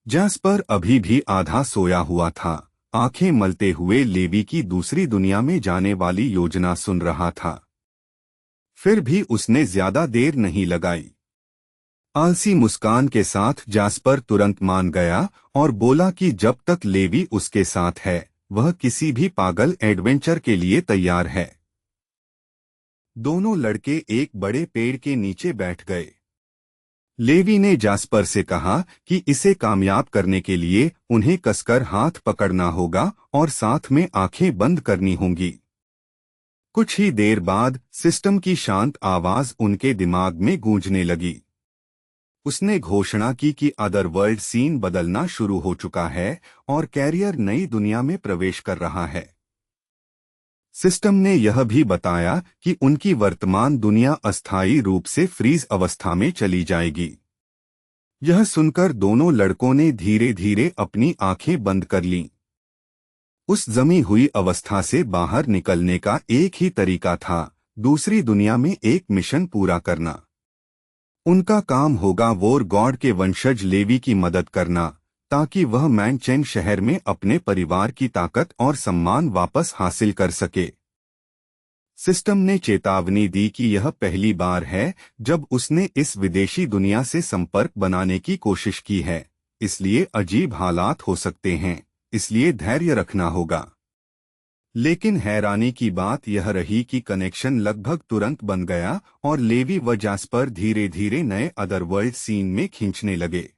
Jasper अभी भी आधा सोया हुआ था, आंखें मलते हुए लेवी की दूसरी दुनिया में जाने वाली योजना सुन रहा था। फिर भी उसने ज्यादा देर नहीं लगाई। आलसी मुस्कान के साथ जैस्पर तुरंत मान गया और बोला कि जब तक लेवी उसके साथ है, वह किसी भी पागल एडवेंचर के लिए तैयार है। दोनों लड़के एक बड़े पेड़ के नीचे बैठ गए। लेवी ने जैस्पर से कहा कि इसे कामयाब करने के लिए उन्हें कसकर हाथ पकड़ना होगा और साथ में आंखें बंद करनी होंगी। कुछ ही देर बाद सिस्टम की शांत आवाज उनके दिमाग में गूंजने लगी। उसने घोषणा की कि अदरवर्ल्ड सीन बदलना शुरू हो चुका है और कैरियर नई दुनिया में प्रवेश कर रहा है। सिस्टम ने यह भी बताया कि उनकी वर्तमान दुनिया अस्थायी रूप से फ्रीज अवस्था में चली जाएगी। यह सुनकर दोनों लड़कों ने धीरे धीरे अपनी आंखें बंद कर लीं। उस जमी हुई अवस्था से बाहर निकलने का एक ही तरीका था, दूसरी दुनिया में एक मिशन पूरा करना। उनका काम होगा वोर गॉड के वंशज लेवी की मदद करना, ताकि वह मैनचेन शहर में अपने परिवार की ताकत और सम्मान वापस हासिल कर सके। सिस्टम ने चेतावनी दी कि यह पहली बार है जब उसने इस विदेशी दुनिया से संपर्क बनाने की कोशिश की है, इसलिए अजीब हालात हो सकते हैं, इसलिए धैर्य रखना होगा। लेकिन हैरानी की बात यह रही कि कनेक्शन लगभग तुरंत बन गया और लेवी व जैस्पर धीरे धीरे नए अदरवर्ल्ड सीन में खींचने लगे।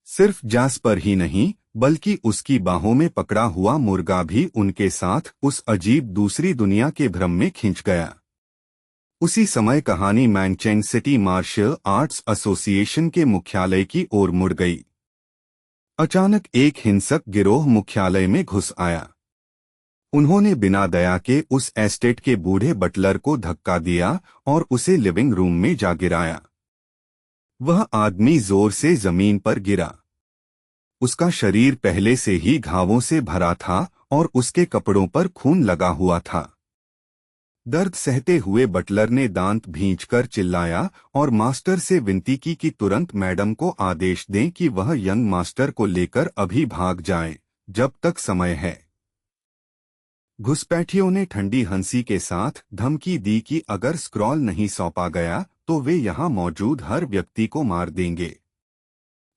सिर्फ जैस्पर ही नहीं, बल्कि उसकी बाहों में पकड़ा हुआ मुर्गा भी उनके साथ उस अजीब दूसरी दुनिया के भ्रम में खिंच गया। उसी समय कहानी मैनचेन सिटी मार्शल आर्ट्स एसोसिएशन के मुख्यालय की ओर मुड़ गई। अचानक एक हिंसक गिरोह मुख्यालय में घुस आया। उन्होंने बिना दया के उस एस्टेट के बूढ़े बटलर को धक्का दिया और उसे लिविंग रूम में जा गिराया। वह आदमी जोर से जमीन पर गिरा। उसका शरीर पहले से ही घावों से भरा था और उसके कपड़ों पर खून लगा हुआ था। दर्द सहते हुए बटलर ने दांत भींचकर चिल्लाया और मास्टर से विनती की कि तुरंत मैडम को आदेश दें कि वह यंग मास्टर को लेकर अभी भाग जाएं, जब तक समय है। घुसपैठियों ने ठंडी हंसी के साथ धमकी दी कि अगर स्क्रॉल नहीं सौंपा गया तो वे यहां मौजूद हर व्यक्ति को मार देंगे।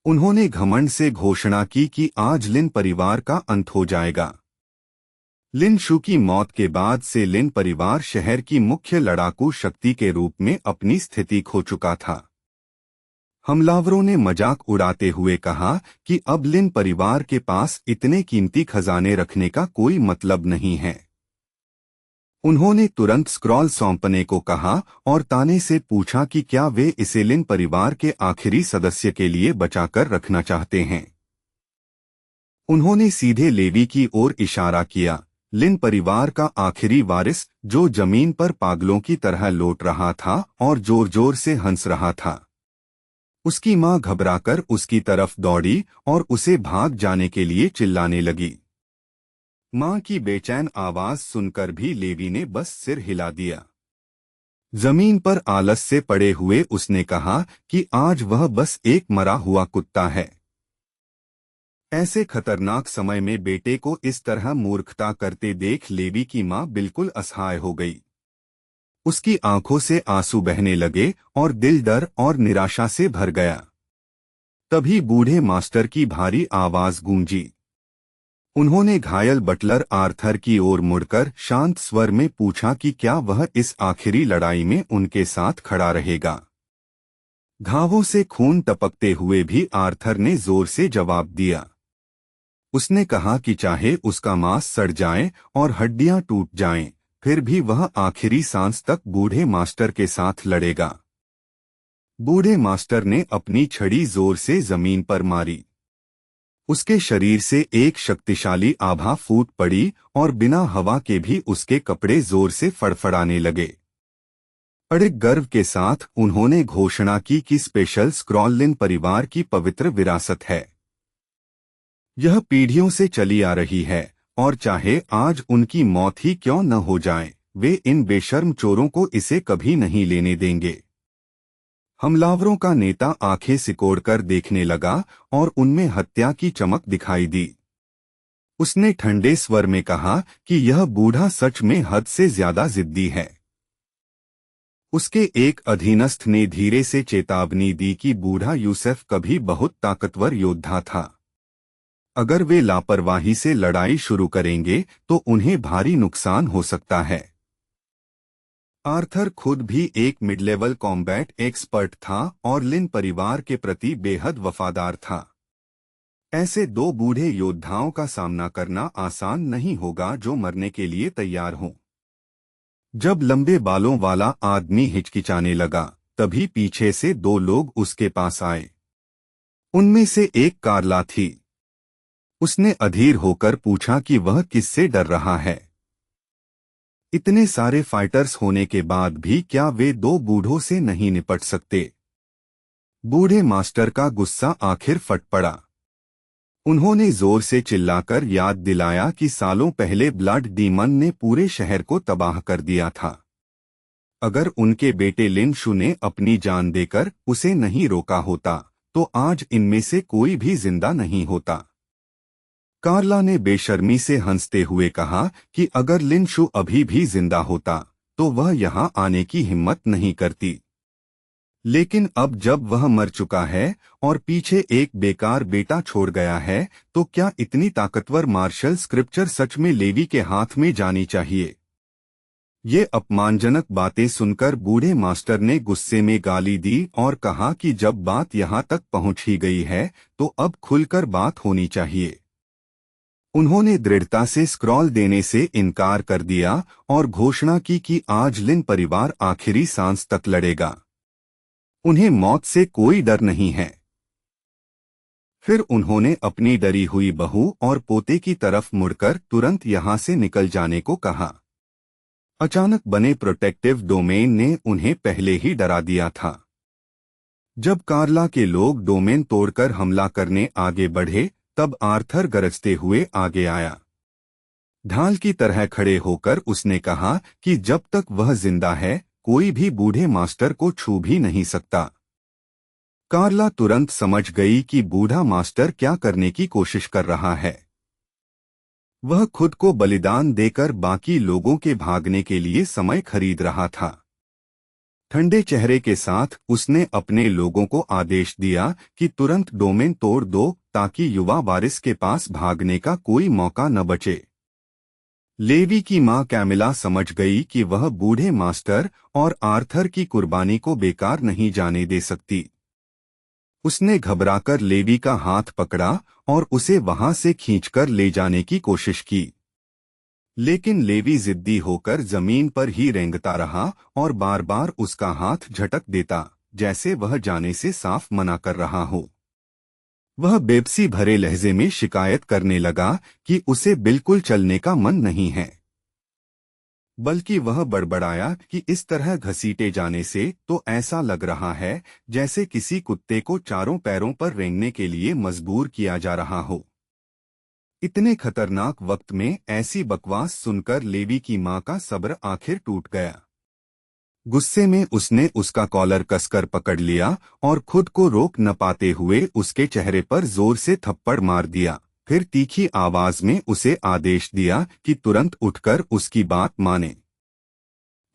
उन्होंने घमंड से घोषणा की कि आज लिन परिवार का अंत हो जाएगा। लिन शू की मौत के बाद से लिन परिवार शहर की मुख्य लड़ाकू शक्ति के रूप में अपनी स्थिति खो चुका था। हमलावरों ने मजाक उड़ाते हुए कहा कि अब लिन परिवार के पास इतने कीमती खजाने रखने का कोई मतलब नहीं है। उन्होंने तुरंत स्क्रॉल सौंपने को कहा और ताने से पूछा कि क्या वे इसे लिन परिवार के आखिरी सदस्य के लिए बचाकर रखना चाहते हैं। उन्होंने सीधे लेवी की ओर इशारा किया, लिन परिवार का आखिरी वारिस जो जमीन पर पागलों की तरह लौट रहा था और जोर जोर से हंस रहा था। उसकी मां घबराकर उसकी तरफ दौड़ी और उसे भाग जाने के लिए चिल्लाने लगी। मां की बेचैन आवाज सुनकर भी लेवी ने बस सिर हिला दिया। जमीन पर आलस से पड़े हुए उसने कहा कि आज वह बस एक मरा हुआ कुत्ता है। ऐसे खतरनाक समय में बेटे को इस तरह मूर्खता करते देख लेवी की मां बिल्कुल असहाय हो गई। उसकी आंखों से आंसू बहने लगे और दिल डर और निराशा से भर गया। तभी बूढ़े मास्टर की भारी आवाज गूंजी। उन्होंने घायल बटलर आर्थर की ओर मुड़कर शांत स्वर में पूछा कि क्या वह इस आखिरी लड़ाई में उनके साथ खड़ा रहेगा। घावों से खून टपकते हुए भी आर्थर ने जोर से जवाब दिया। उसने कहा कि चाहे उसका मांस सड़ जाए और हड्डियां टूट जाएं, फिर भी वह आखिरी सांस तक बूढ़े मास्टर के साथ लड़ेगा। बूढ़े मास्टर ने अपनी छड़ी जोर से जमीन पर मारी। उसके शरीर से एक शक्तिशाली आभा फूट पड़ी और बिना हवा के भी उसके कपड़े जोर से फड़फड़ाने लगे। अड़िग गर्व के साथ उन्होंने घोषणा की कि स्पेशल स्क्रॉल लिन परिवार की पवित्र विरासत है। यह पीढ़ियों से चली आ रही है और चाहे आज उनकी मौत ही क्यों न हो जाए, वे इन बेशर्म चोरों को इसे कभी नहीं लेने देंगे। हमलावरों का नेता आंखें सिकोड़कर देखने लगा और उनमें हत्या की चमक दिखाई दी। उसने ठंडे स्वर में कहा कि यह बूढ़ा सच में हद से ज्यादा जिद्दी है। उसके एक अधीनस्थ ने धीरे से चेतावनी दी कि बूढ़ा यूसुफ कभी बहुत ताकतवर योद्धा था। अगर वे लापरवाही से लड़ाई शुरू करेंगे तो उन्हें भारी नुकसान हो सकता है। आर्थर खुद भी एक मिड लेवल कॉम्बैट एक्सपर्ट था और लिन परिवार के प्रति बेहद वफादार था। ऐसे दो बूढ़े योद्धाओं का सामना करना आसान नहीं होगा जो मरने के लिए तैयार हों। जब लंबे बालों वाला आदमी हिचकिचाने लगा, तभी पीछे से दो लोग उसके पास आए। उनमें से एक कार्ला थी। उसने अधीर होकर पूछा कि वह किससे डर रहा है। इतने सारे फाइटर्स होने के बाद भी क्या वे दो बूढ़ों से नहीं निपट सकते? बूढ़े मास्टर का गुस्सा आखिर फट पड़ा। उन्होंने जोर से चिल्लाकर याद दिलाया कि सालों पहले ब्लड डीमन ने पूरे शहर को तबाह कर दिया था। अगर उनके बेटे लिन शू ने अपनी जान देकर उसे नहीं रोका होता तो आज इनमें से कोई भी जिंदा नहीं होता। कार्ला ने बेशर्मी से हंसते हुए कहा कि अगर लिन शू अभी भी जिंदा होता तो वह यहाँ आने की हिम्मत नहीं करती। लेकिन अब जब वह मर चुका है और पीछे एक बेकार बेटा छोड़ गया है तो क्या इतनी ताकतवर मार्शल स्क्रिप्चर सच में लेवी के हाथ में जानी चाहिए? ये अपमानजनक बातें सुनकर बूढ़े मास्टर ने गुस्से में गाली दी और कहा कि जब बात यहाँ तक पहुँच ही गई है तो अब खुलकर बात होनी चाहिए। उन्होंने दृढ़ता से स्क्रॉल देने से इनकार कर दिया और घोषणा की कि आज लिन परिवार आखिरी सांस तक लड़ेगा। उन्हें मौत से कोई डर नहीं है। फिर उन्होंने अपनी डरी हुई बहू और पोते की तरफ मुड़कर तुरंत यहां से निकल जाने को कहा। अचानक बने प्रोटेक्टिव डोमेन ने उन्हें पहले ही डरा दिया था। जब कार्ला के लोग डोमेन तोड़कर हमला करने आगे बढ़े तब आर्थर गरजते हुए आगे आया। ढाल की तरह खड़े होकर उसने कहा कि जब तक वह जिंदा है कोई भी बूढ़े मास्टर को छू भी नहीं सकता। कार्ला तुरंत समझ गई कि बूढ़ा मास्टर क्या करने की कोशिश कर रहा है। वह खुद को बलिदान देकर बाकी लोगों के भागने के लिए समय खरीद रहा था। ठंडे चेहरे के साथ उसने अपने लोगों को आदेश दिया कि तुरंत डोमेन तोड़ दो ताकि युवा वारिस के पास भागने का कोई मौका न बचे। लेवी की मां कैमिला समझ गई कि वह बूढ़े मास्टर और आर्थर की कुर्बानी को बेकार नहीं जाने दे सकती। उसने घबराकर लेवी का हाथ पकड़ा और उसे वहां से खींचकर ले जाने की कोशिश की। लेकिन लेवी जिद्दी होकर जमीन पर ही रेंगता रहा और बार बार उसका हाथ झटक देता, जैसे वह जाने से साफ मना कर रहा हो। वह बेबसी भरे लहजे में शिकायत करने लगा कि उसे बिल्कुल चलने का मन नहीं है। बल्कि वह बड़बड़ाया कि इस तरह घसीटे जाने से तो ऐसा लग रहा है जैसे किसी कुत्ते को चारों पैरों पर रेंगने के लिए मजबूर किया जा रहा हो। इतने खतरनाक वक्त में ऐसी बकवास सुनकर लेवी की मां का सब्र आखिर टूट गया। गुस्से में उसने उसका कॉलर कसकर पकड़ लिया और खुद को रोक न पाते हुए उसके चेहरे पर जोर से थप्पड़ मार दिया। फिर तीखी आवाज में उसे आदेश दिया कि तुरंत उठकर उसकी बात माने।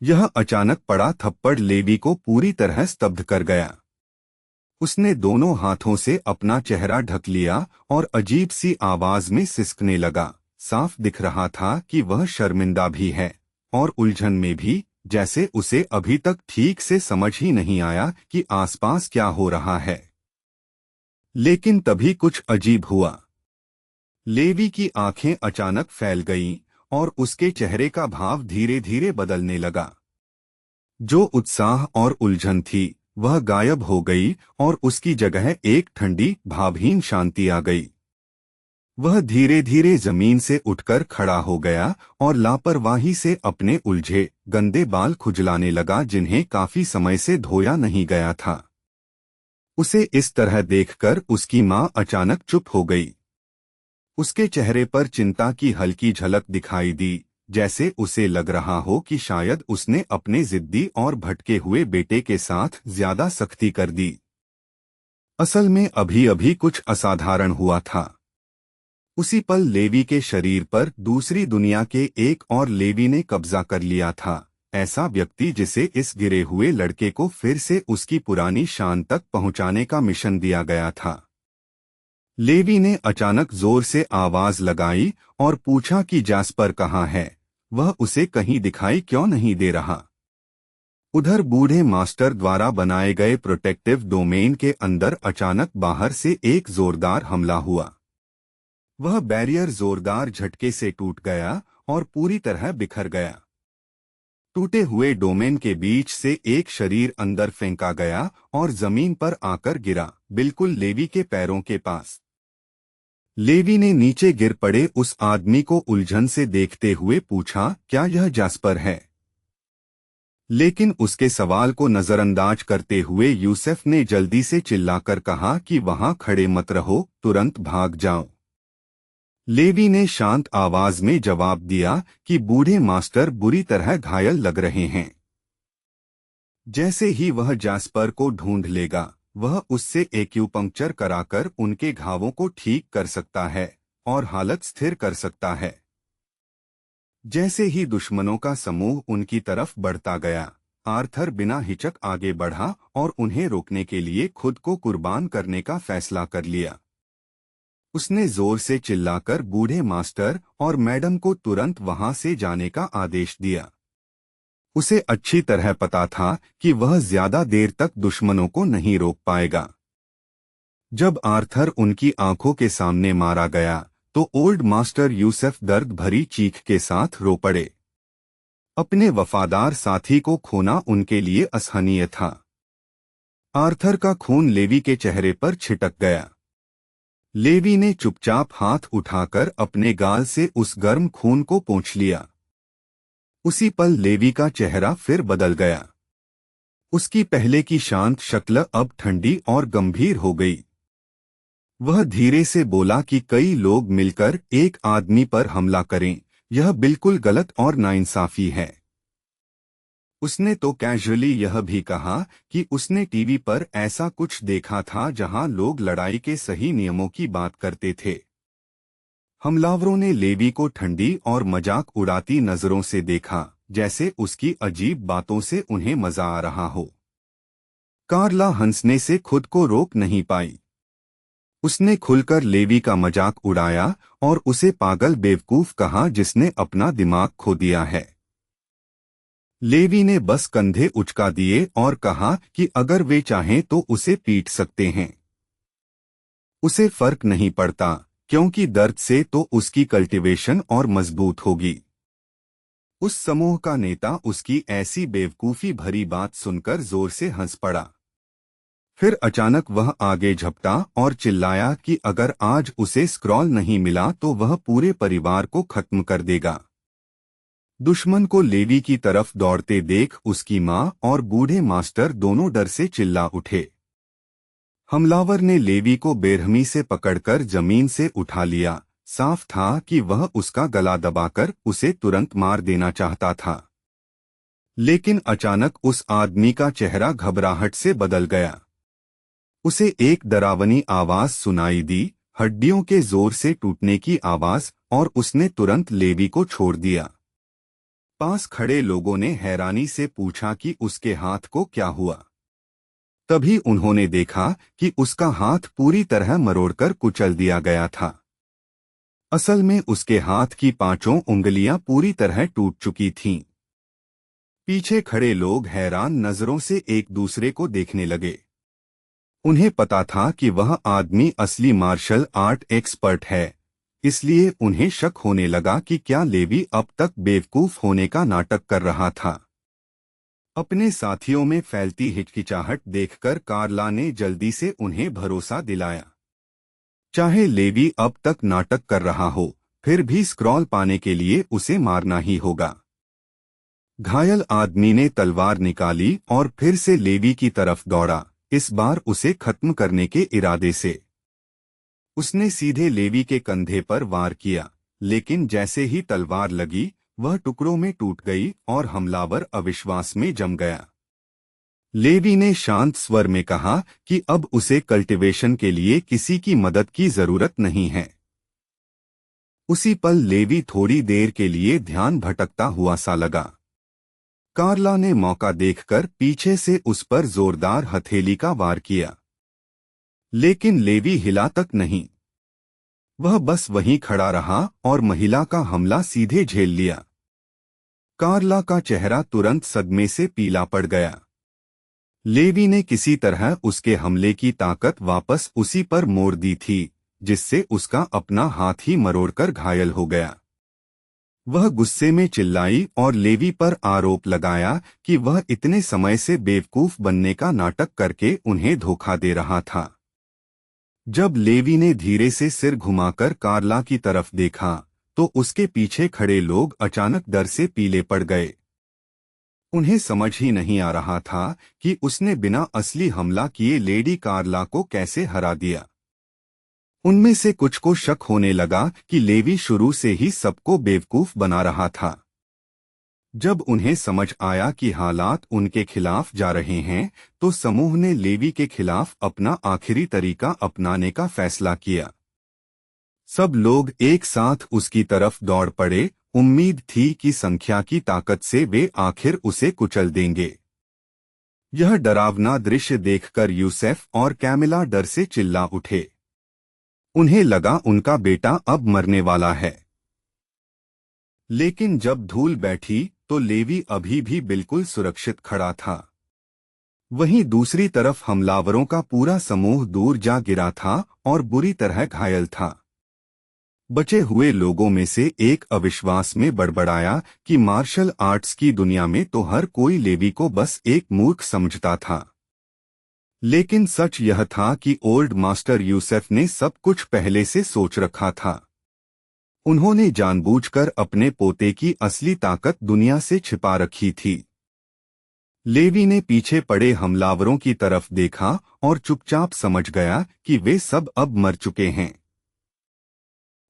यह अचानक पड़ा थप्पड़ लेवी को पूरी तरह स्तब्ध कर गया। उसने दोनों हाथों से अपना चेहरा ढक लिया और अजीब सी आवाज में सिसकने लगा। साफ दिख रहा था कि वह शर्मिंदा भी है और उलझन में भी, जैसे उसे अभी तक ठीक से समझ ही नहीं आया कि आसपास क्या हो रहा है। लेकिन तभी कुछ अजीब हुआ। लेवी की आंखें अचानक फैल गईं और उसके चेहरे का भाव धीरे धीरे बदलने लगा। जो उत्साह और उलझन थी वह गायब हो गई और उसकी जगह एक ठंडी भावहीन शांति आ गई। वह धीरे धीरे जमीन से उठकर खड़ा हो गया और लापरवाही से अपने उलझे गंदे बाल खुजलाने लगा जिन्हें काफी समय से धोया नहीं गया था। उसे इस तरह देखकर उसकी मां अचानक चुप हो गई। उसके चेहरे पर चिंता की हल्की झलक दिखाई दी, जैसे उसे लग रहा हो कि शायद उसने अपने जिद्दी और भटके हुए बेटे के साथ ज्यादा सख्ती कर दी। असल में अभी अभी कुछ असाधारण हुआ था। उसी पल लेवी के शरीर पर दूसरी दुनिया के एक और लेवी ने कब्जा कर लिया था, ऐसा व्यक्ति जिसे इस गिरे हुए लड़के को फिर से उसकी पुरानी शान तक पहुंचाने का मिशन दिया गया था। लेवी ने अचानक जोर से आवाज लगाई और पूछा कि जैस्पर कहाँ है, वह उसे कहीं दिखाई क्यों नहीं दे रहा। उधर बूढ़े मास्टर द्वारा बनाए गए प्रोटेक्टिव डोमेन के अंदर अचानक बाहर से एक जोरदार हमला हुआ। वह बैरियर जोरदार झटके से टूट गया और पूरी तरह बिखर गया। टूटे हुए डोमेन के बीच से एक शरीर अंदर फेंका गया और जमीन पर आकर गिरा, बिल्कुल लेवी के पैरों के पास। लेवी ने नीचे गिर पड़े उस आदमी को उलझन से देखते हुए पूछा, क्या यह जैस्पर है? लेकिन उसके सवाल को नजरअंदाज करते हुए यूसुफ ने जल्दी से चिल्लाकर कहा कि वहां खड़े मत रहो, तुरंत भाग जाओ। लेवी ने शांत आवाज में जवाब दिया कि बूढ़े मास्टर बुरी तरह घायल लग रहे हैं। जैसे ही वह जैस्पर को ढूंढ लेगा, वह उससे एक्यूपंक्चर कराकर उनके घावों को ठीक कर सकता है और हालत स्थिर कर सकता है। जैसे ही दुश्मनों का समूह उनकी तरफ बढ़ता गया, आर्थर बिना हिचक आगे बढ़ा और उन्हें रोकने के लिए खुद को कुर्बान करने का फैसला कर लिया। उसने जोर से चिल्लाकर बूढ़े मास्टर और मैडम को तुरंत वहां से जाने का आदेश दिया। उसे अच्छी तरह पता था कि वह ज्यादा देर तक दुश्मनों को नहीं रोक पाएगा। जब आर्थर उनकी आंखों के सामने मारा गया तो ओल्ड मास्टर यूसुफ दर्द भरी चीख के साथ रो पड़े। अपने वफादार साथी को खोना उनके लिए असहनीय था। आर्थर का खून लेवी के चेहरे पर छिटक गया। लेवी ने चुपचाप हाथ उठाकर अपने गाल से उस गर्म खून को पोंछ लिया। उसी पल लेवी का चेहरा फिर बदल गया। उसकी पहले की शांत शक्ल अब ठंडी और गंभीर हो गई। वह धीरे से बोला कि कई लोग मिलकर एक आदमी पर हमला करें, यह बिल्कुल गलत और नाइंसाफी है। उसने तो कैजुअली यह भी कहा कि उसने टीवी पर ऐसा कुछ देखा था जहां लोग लड़ाई के सही नियमों की बात करते थे। हमलावरों ने लेवी को ठंडी और मजाक उड़ाती नजरों से देखा, जैसे उसकी अजीब बातों से उन्हें मजा आ रहा हो। कार्ला हंसने से खुद को रोक नहीं पाई। उसने खुलकर लेवी का मजाक उड़ाया और उसे पागल बेवकूफ कहा जिसने अपना दिमाग खो दिया है। लेवी ने बस कंधे उचका दिए और कहा कि अगर वे चाहें तो उसे पीट सकते हैं। उसे फर्क नहीं पड़ता, क्योंकि दर्द से तो उसकी कल्टीवेशन और मजबूत होगी। उस समूह का नेता उसकी ऐसी बेवकूफी भरी बात सुनकर जोर से हंस पड़ा। फिर अचानक वह आगे झपटा और चिल्लाया कि अगर आज उसे स्क्रॉल नहीं मिला तो वह पूरे परिवार को खत्म कर देगा। दुश्मन को लेवी की तरफ दौड़ते देख उसकी मां और बूढ़े मास्टर दोनों डर से चिल्ला उठे। हमलावर ने लेवी को बेरहमी से पकड़कर जमीन से उठा लिया। साफ था कि वह उसका गला दबाकर उसे तुरंत मार देना चाहता था। लेकिन अचानक उस आदमी का चेहरा घबराहट से बदल गया। उसे एक डरावनी आवाज सुनाई दी, हड्डियों के जोर से टूटने की आवाज, और उसने तुरंत लेवी को छोड़ दिया। पास खड़े लोगों ने हैरानी से पूछा कि उसके हाथ को क्या हुआ। तभी उन्होंने देखा कि उसका हाथ पूरी तरह मरोड़कर कुचल दिया गया था। असल में उसके हाथ की पांचों उंगलियां पूरी तरह टूट चुकी थीं। पीछे खड़े लोग हैरान नजरों से एक दूसरे को देखने लगे। उन्हें पता था कि वह आदमी असली मार्शल आर्ट एक्सपर्ट है, इसलिए उन्हें शक होने लगा कि क्या लेवी अब तक बेवकूफ होने का नाटक कर रहा था। अपने साथियों में फैलती हिचकिचाहट देखकर कार्ला ने जल्दी से उन्हें भरोसा दिलाया। चाहे लेवी अब तक नाटक कर रहा हो, फिर भी स्क्रॉल पाने के लिए उसे मारना ही होगा। घायल आदमी ने तलवार निकाली और फिर से लेवी की तरफ दौड़ा, इस बार उसे खत्म करने के इरादे से। उसने सीधे लेवी के कंधे पर वार किया, लेकिन जैसे ही तलवार लगी, वह टुकड़ों में टूट गई और हमलावर अविश्वास में जम गया। लेवी ने शांत स्वर में कहा कि अब उसे कल्टीवेशन के लिए किसी की मदद की जरूरत नहीं है। उसी पल लेवी थोड़ी देर के लिए ध्यान भटकता हुआ सा लगा। कार्ला ने मौका देखकर पीछे से उस पर जोरदार हथेली का वार किया, लेकिन लेवी हिला तक नहीं। वह बस वहीं खड़ा रहा और महिला का हमला सीधे झेल लिया। कार्ला का चेहरा तुरंत सदमे से पीला पड़ गया। लेवी ने किसी तरह उसके हमले की ताकत वापस उसी पर मोड़ दी थी, जिससे उसका अपना हाथ ही मरोड़कर घायल हो गया। वह गुस्से में चिल्लाई और लेवी पर आरोप लगाया कि वह इतने समय से बेवकूफ बनने का नाटक करके उन्हें धोखा दे रहा था। जब लेवी ने धीरे से सिर घुमाकर कार्ला की तरफ देखा, तो उसके पीछे खड़े लोग अचानक डर से पीले पड़ गए। उन्हें समझ ही नहीं आ रहा था कि उसने बिना असली हमला किए लेडी कार्ला को कैसे हरा दिया। उनमें से कुछ को शक होने लगा कि लेवी शुरू से ही सबको बेवकूफ बना रहा था। जब उन्हें समझ आया कि हालात उनके खिलाफ जा रहे हैं, तो समूह ने लेवी के खिलाफ अपना आखिरी तरीका अपनाने का फैसला किया। सब लोग एक साथ उसकी तरफ दौड़ पड़े। उम्मीद थी कि संख्या की ताकत से वे आखिर उसे कुचल देंगे। यह डरावना दृश्य देखकर यूसुफ और कैमिला डर से चिल्ला उठे। उन्हें लगा उनका बेटा अब मरने वाला है। लेकिन जब धूल बैठी तो लेवी अभी भी बिल्कुल सुरक्षित खड़ा था। वहीं दूसरी तरफ हमलावरों का पूरा समूह दूर जा गिरा था और बुरी तरह घायल था। बचे हुए लोगों में से एक अविश्वास में बड़बड़ाया कि मार्शल आर्ट्स की दुनिया में तो हर कोई लेवी को बस एक मूर्ख समझता था। लेकिन सच यह था कि ओल्ड मास्टर यूसुफ ने सब कुछ पहले से सोच रखा था। उन्होंने जानबूझकर अपने पोते की असली ताकत दुनिया से छिपा रखी थी। लेवी ने पीछे पड़े हमलावरों की तरफ देखा और चुपचाप समझ गया कि वे सब अब मर चुके हैं।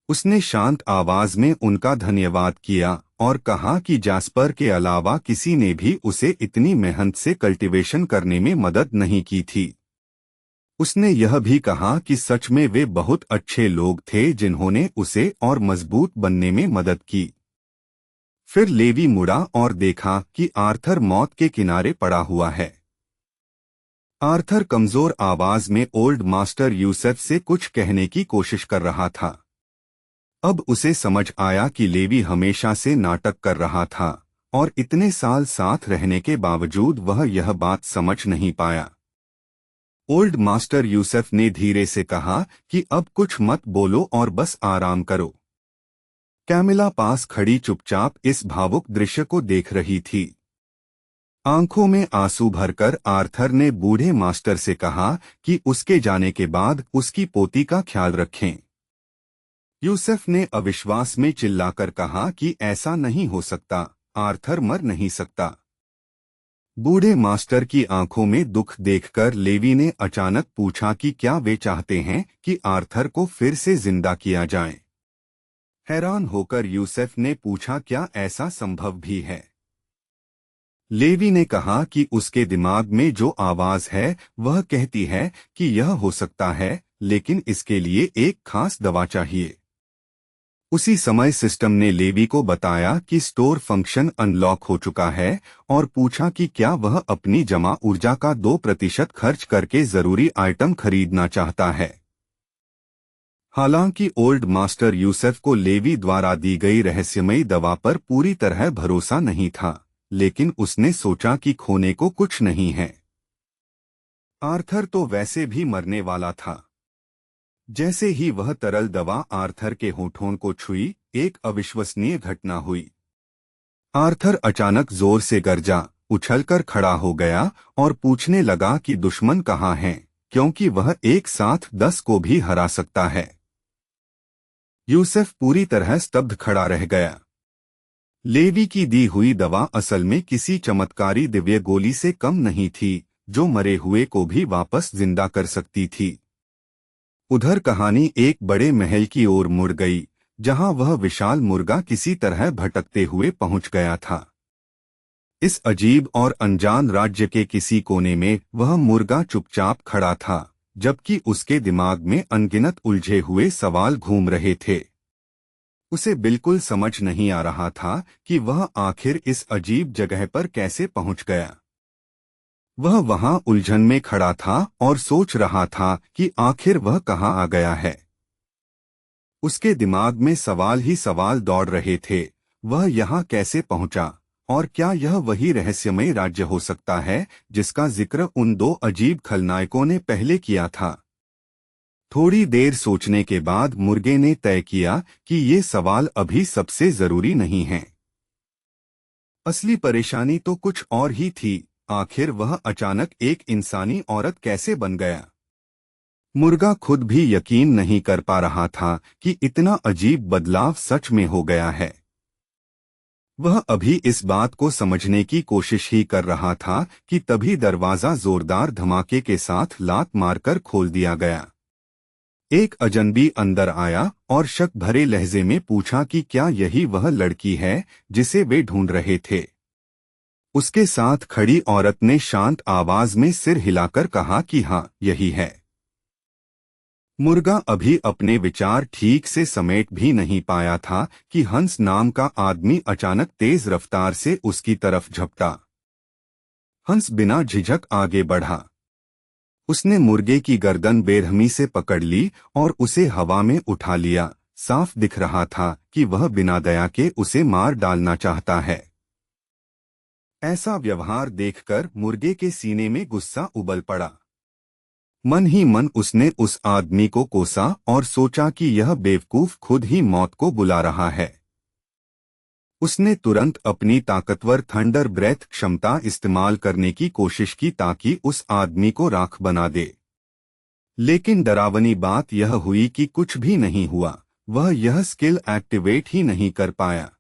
उसने शांत आवाज में उनका धन्यवाद किया और कहा कि जास्पर के अलावा किसी ने भी उसे इतनी मेहनत से कल्टीवेशन करने में मदद नहीं की थी। उसने यह भी कहा कि सच में वे बहुत अच्छे लोग थे जिन्होंने उसे और मजबूत बनने में मदद की। फिर लेवी मुड़ा और देखा कि आर्थर मौत के किनारे पड़ा हुआ है। आर्थर कमजोर आवाज में ओल्ड मास्टर यूसुफ से कुछ कहने की कोशिश कर रहा था। अब उसे समझ आया कि लेवी हमेशा से नाटक कर रहा था और इतने साल साथ रहने के बावजूद वह यह बात समझ नहीं पाया। ओल्ड मास्टर यूसुफ ने धीरे से कहा कि अब कुछ मत बोलो और बस आराम करो। कैमिला पास खड़ी चुपचाप इस भावुक दृश्य को देख रही थी। आंखों में आंसू भरकर आर्थर ने बूढ़े मास्टर से कहा कि उसके जाने के बाद उसकी पोती का ख्याल रखें। यूसुफ ने अविश्वास में चिल्लाकर कहा कि ऐसा नहीं हो सकता, आर्थर मर नहीं सकता। बूढ़े मास्टर की आंखों में दुख देखकर लेवी ने अचानक पूछा कि क्या वे चाहते हैं कि आर्थर को फिर से जिंदा किया जाए। हैरान होकर यूसुफ ने पूछा क्या ऐसा संभव भी है। लेवी ने कहा कि उसके दिमाग में जो आवाज है वह कहती है कि यह हो सकता है, लेकिन इसके लिए एक खास दवा चाहिए। उसी समय सिस्टम ने लेवी को बताया कि स्टोर फंक्शन अनलॉक हो चुका है और पूछा कि क्या वह अपनी जमा ऊर्जा का 2% खर्च करके जरूरी आइटम खरीदना चाहता है। हालांकि ओल्ड मास्टर यूसुफ को लेवी द्वारा दी गई रहस्यमयी दवा पर पूरी तरह भरोसा नहीं था, लेकिन उसने सोचा कि खोने को कुछ नहीं है। आर्थर तो वैसे भी मरने वाला था। जैसे ही वह तरल दवा आर्थर के होठों को छुई, एक अविश्वसनीय घटना हुई। आर्थर अचानक जोर से गरजा, उछलकर खड़ा हो गया और पूछने लगा कि दुश्मन कहाँ हैं, क्योंकि वह एक साथ 10 को भी हरा सकता है। यूसुफ पूरी तरह स्तब्ध खड़ा रह गया। लेवी की दी हुई दवा असल में किसी चमत्कारी दिव्य गोली से कम नहीं थी, जो मरे हुए को भी वापस जिंदा कर सकती थी। उधर कहानी एक बड़े महल की ओर मुड़ गई, जहां वह विशाल मुर्गा किसी तरह भटकते हुए पहुंच गया था। इस अजीब और अनजान राज्य के किसी कोने में वह मुर्गा चुपचाप खड़ा था, जबकि उसके दिमाग में अनगिनत उलझे हुए सवाल घूम रहे थे। उसे बिल्कुल समझ नहीं आ रहा था कि वह आखिर इस अजीब जगह पर कैसे पहुंच गया। वह वहां उलझन में खड़ा था और सोच रहा था कि आखिर वह कहां आ गया है। उसके दिमाग में सवाल ही सवाल दौड़ रहे थे। वह यहाँ कैसे पहुंचा, और क्या यह वही रहस्यमय राज्य हो सकता है जिसका जिक्र उन दो अजीब खलनायकों ने पहले किया था। थोड़ी देर सोचने के बाद मुर्गे ने तय किया कि ये सवाल अभी सबसे जरूरी नहीं हैं। असली परेशानी तो कुछ और ही थी। आखिर वह अचानक एक इंसानी औरत कैसे बन गया। मुर्गा खुद भी यकीन नहीं कर पा रहा था कि इतना अजीब बदलाव सच में हो गया है। वह अभी इस बात को समझने की कोशिश ही कर रहा था कि तभी दरवाजा जोरदार धमाके के साथ लात मारकर खोल दिया गया। एक अजनबी अंदर आया और शक भरे लहजे में पूछा कि क्या यही वह लड़की है जिसे वे ढूंढ रहे थे। उसके साथ खड़ी औरत ने शांत आवाज में सिर हिलाकर कहा कि हाँ, यही है। मुर्गा अभी अपने विचार ठीक से समेट भी नहीं पाया था कि हंस नाम का आदमी अचानक तेज रफ्तार से उसकी तरफ झपटा। हंस बिना झिझक आगे बढ़ा। उसने मुर्गे की गर्दन बेरहमी से पकड़ ली और उसे हवा में उठा लिया। साफ दिख रहा था कि वह बिना दया के उसे मार डालना चाहता है। ऐसा व्यवहार देखकर मुर्गे के सीने में गुस्सा उबल पड़ा। मन ही मन उसने उस आदमी को कोसा और सोचा कि यह बेवकूफ खुद ही मौत को बुला रहा है। उसने तुरंत अपनी ताकतवर थंडर ब्रेथ क्षमता इस्तेमाल करने की कोशिश की ताकि उस आदमी को राख बना दे। लेकिन डरावनी बात यह हुई कि कुछ भी नहीं हुआ। वह यह स्किल एक्टिवेट ही नहीं कर पाया।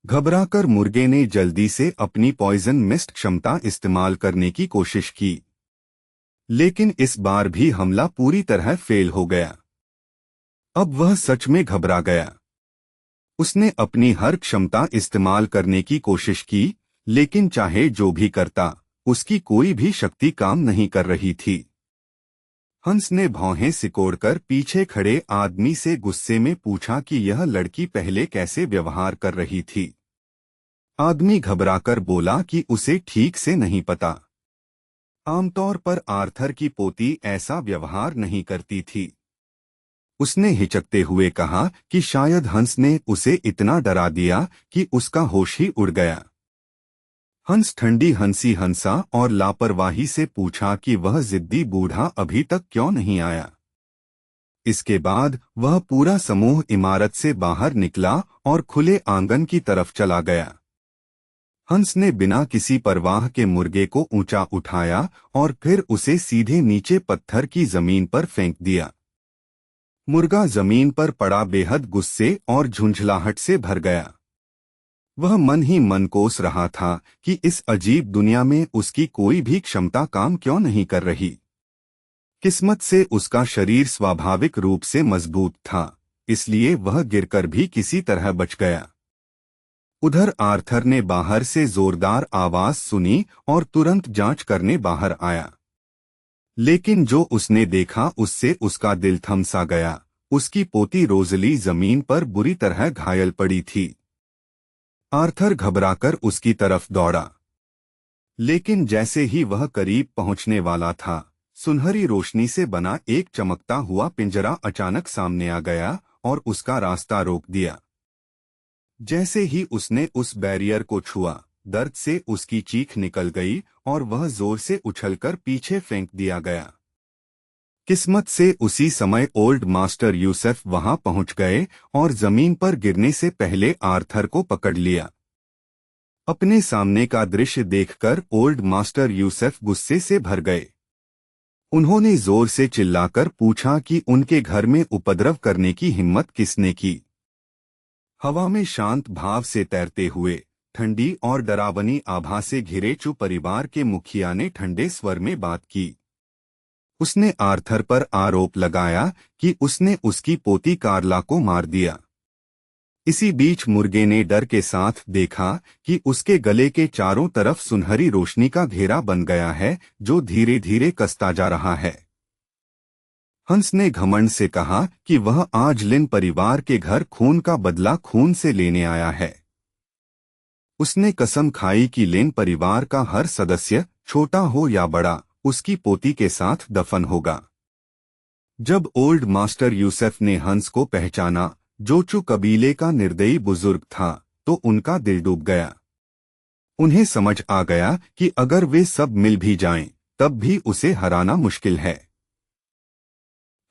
घबराकर मुर्गे ने जल्दी से अपनी पॉइजन मिस्ट क्षमता इस्तेमाल करने की कोशिश की, लेकिन इस बार भी हमला पूरी तरह फेल हो गया। अब वह सच में घबरा गया। उसने अपनी हर क्षमता इस्तेमाल करने की कोशिश की, लेकिन चाहे जो भी करता, उसकी कोई भी शक्ति काम नहीं कर रही थी। हंस ने भौहें सिकोड़कर पीछे खड़े आदमी से गुस्से में पूछा कि यह लड़की पहले कैसे व्यवहार कर रही थी। आदमी घबराकर बोला कि उसे ठीक से नहीं पता। आमतौर पर आर्थर की पोती ऐसा व्यवहार नहीं करती थी। उसने हिचकते हुए कहा कि शायद हंस ने उसे इतना डरा दिया कि उसका होश ही उड़ गया। हंस ठंडी हंसी हंसा और लापरवाही से पूछा कि वह जिद्दी बूढ़ा अभी तक क्यों नहीं आया। इसके बाद वह पूरा समूह इमारत से बाहर निकला और खुले आंगन की तरफ चला गया। हंस ने बिना किसी परवाह के मुर्गे को ऊंचा उठाया और फिर उसे सीधे नीचे पत्थर की जमीन पर फेंक दिया। मुर्गा जमीन पर पड़ा बेहद गुस्से और झुंझलाहट से भर गया। वह मन ही मन कोस रहा था कि इस अजीब दुनिया में उसकी कोई भी क्षमता काम क्यों नहीं कर रही। किस्मत से उसका शरीर स्वाभाविक रूप से मजबूत था, इसलिए वह गिरकर भी किसी तरह बच गया। उधर आर्थर ने बाहर से जोरदार आवाज सुनी और तुरंत जांच करने बाहर आया। लेकिन जो उसने देखा उससे उसका दिल थम सा गया। उसकी पोती रोजली जमीन पर बुरी तरह घायल पड़ी थी। आर्थर घबराकर उसकी तरफ दौड़ा, लेकिन जैसे ही वह करीब पहुंचने वाला था, सुनहरी रोशनी से बना एक चमकता हुआ पिंजरा अचानक सामने आ गया और उसका रास्ता रोक दिया। जैसे ही उसने उस बैरियर को छुआ, दर्द से उसकी चीख निकल गई और वह जोर से उछलकर पीछे फेंक दिया गया। किस्मत से उसी समय ओल्ड मास्टर यूसुफ वहां पहुंच गए और जमीन पर गिरने से पहले आर्थर को पकड़ लिया। अपने सामने का दृश्य देखकर ओल्ड मास्टर यूसुफ गुस्से से भर गए। उन्होंने जोर से चिल्लाकर पूछा कि उनके घर में उपद्रव करने की हिम्मत किसने की। हवा में शांत भाव से तैरते हुए, ठंडी और डरावनी आभा से घिरे चु परिवार के मुखिया ने ठंडे स्वर में बात की। उसने आर्थर पर आरोप लगाया कि उसने उसकी पोती कार्ला को मार दिया। इसी बीच मुर्गे ने डर के साथ देखा कि उसके गले के चारों तरफ सुनहरी रोशनी का घेरा बन गया है जो धीरे धीरे कसता जा रहा है। हंस ने घमंड से कहा कि वह आज लिन परिवार के घर खून का बदला खून से लेने आया है। उसने कसम खाई कि लिन परिवार का हर सदस्य, छोटा हो या बड़ा, उसकी पोती के साथ दफन होगा। जब ओल्ड मास्टर यूसुफ ने हंस को पहचाना, जो चू कबीले का निर्दयी बुजुर्ग था, तो उनका दिल डूब गया। उन्हें समझ आ गया कि अगर वे सब मिल भी जाएं, तब भी उसे हराना मुश्किल है।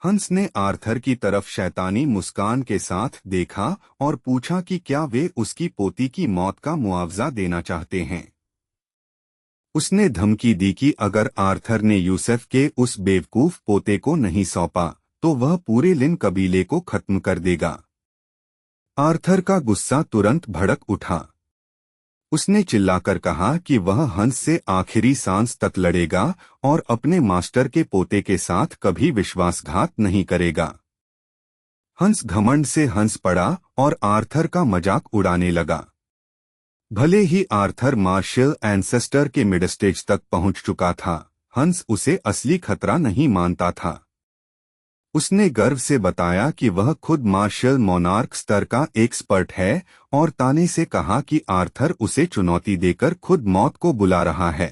हंस ने आर्थर की तरफ शैतानी मुस्कान के साथ देखा और पूछा कि क्या वे उसकी पोती की मौत का मुआवजा देना चाहते हैं। उसने धमकी दी कि अगर आर्थर ने यूसुफ के उस बेवकूफ पोते को नहीं सौंपा, तो वह पूरे लिन कबीले को खत्म कर देगा। आर्थर का गुस्सा तुरंत भड़क उठा। उसने चिल्लाकर कहा कि वह हंस से आखिरी सांस तक लड़ेगा और अपने मास्टर के पोते के साथ कभी विश्वासघात नहीं करेगा। हंस घमंड से हंस पड़ा और आर्थर का मजाक उड़ाने लगा। भले ही आर्थर मार्शल एंसेस्टर के मिड स्टेज तक पहुंच चुका था, हंस उसे असली खतरा नहीं मानता था। उसने गर्व से बताया कि वह खुद मार्शल मोनार्क स्तर का एक्सपर्ट है और ताने से कहा कि आर्थर उसे चुनौती देकर खुद मौत को बुला रहा है।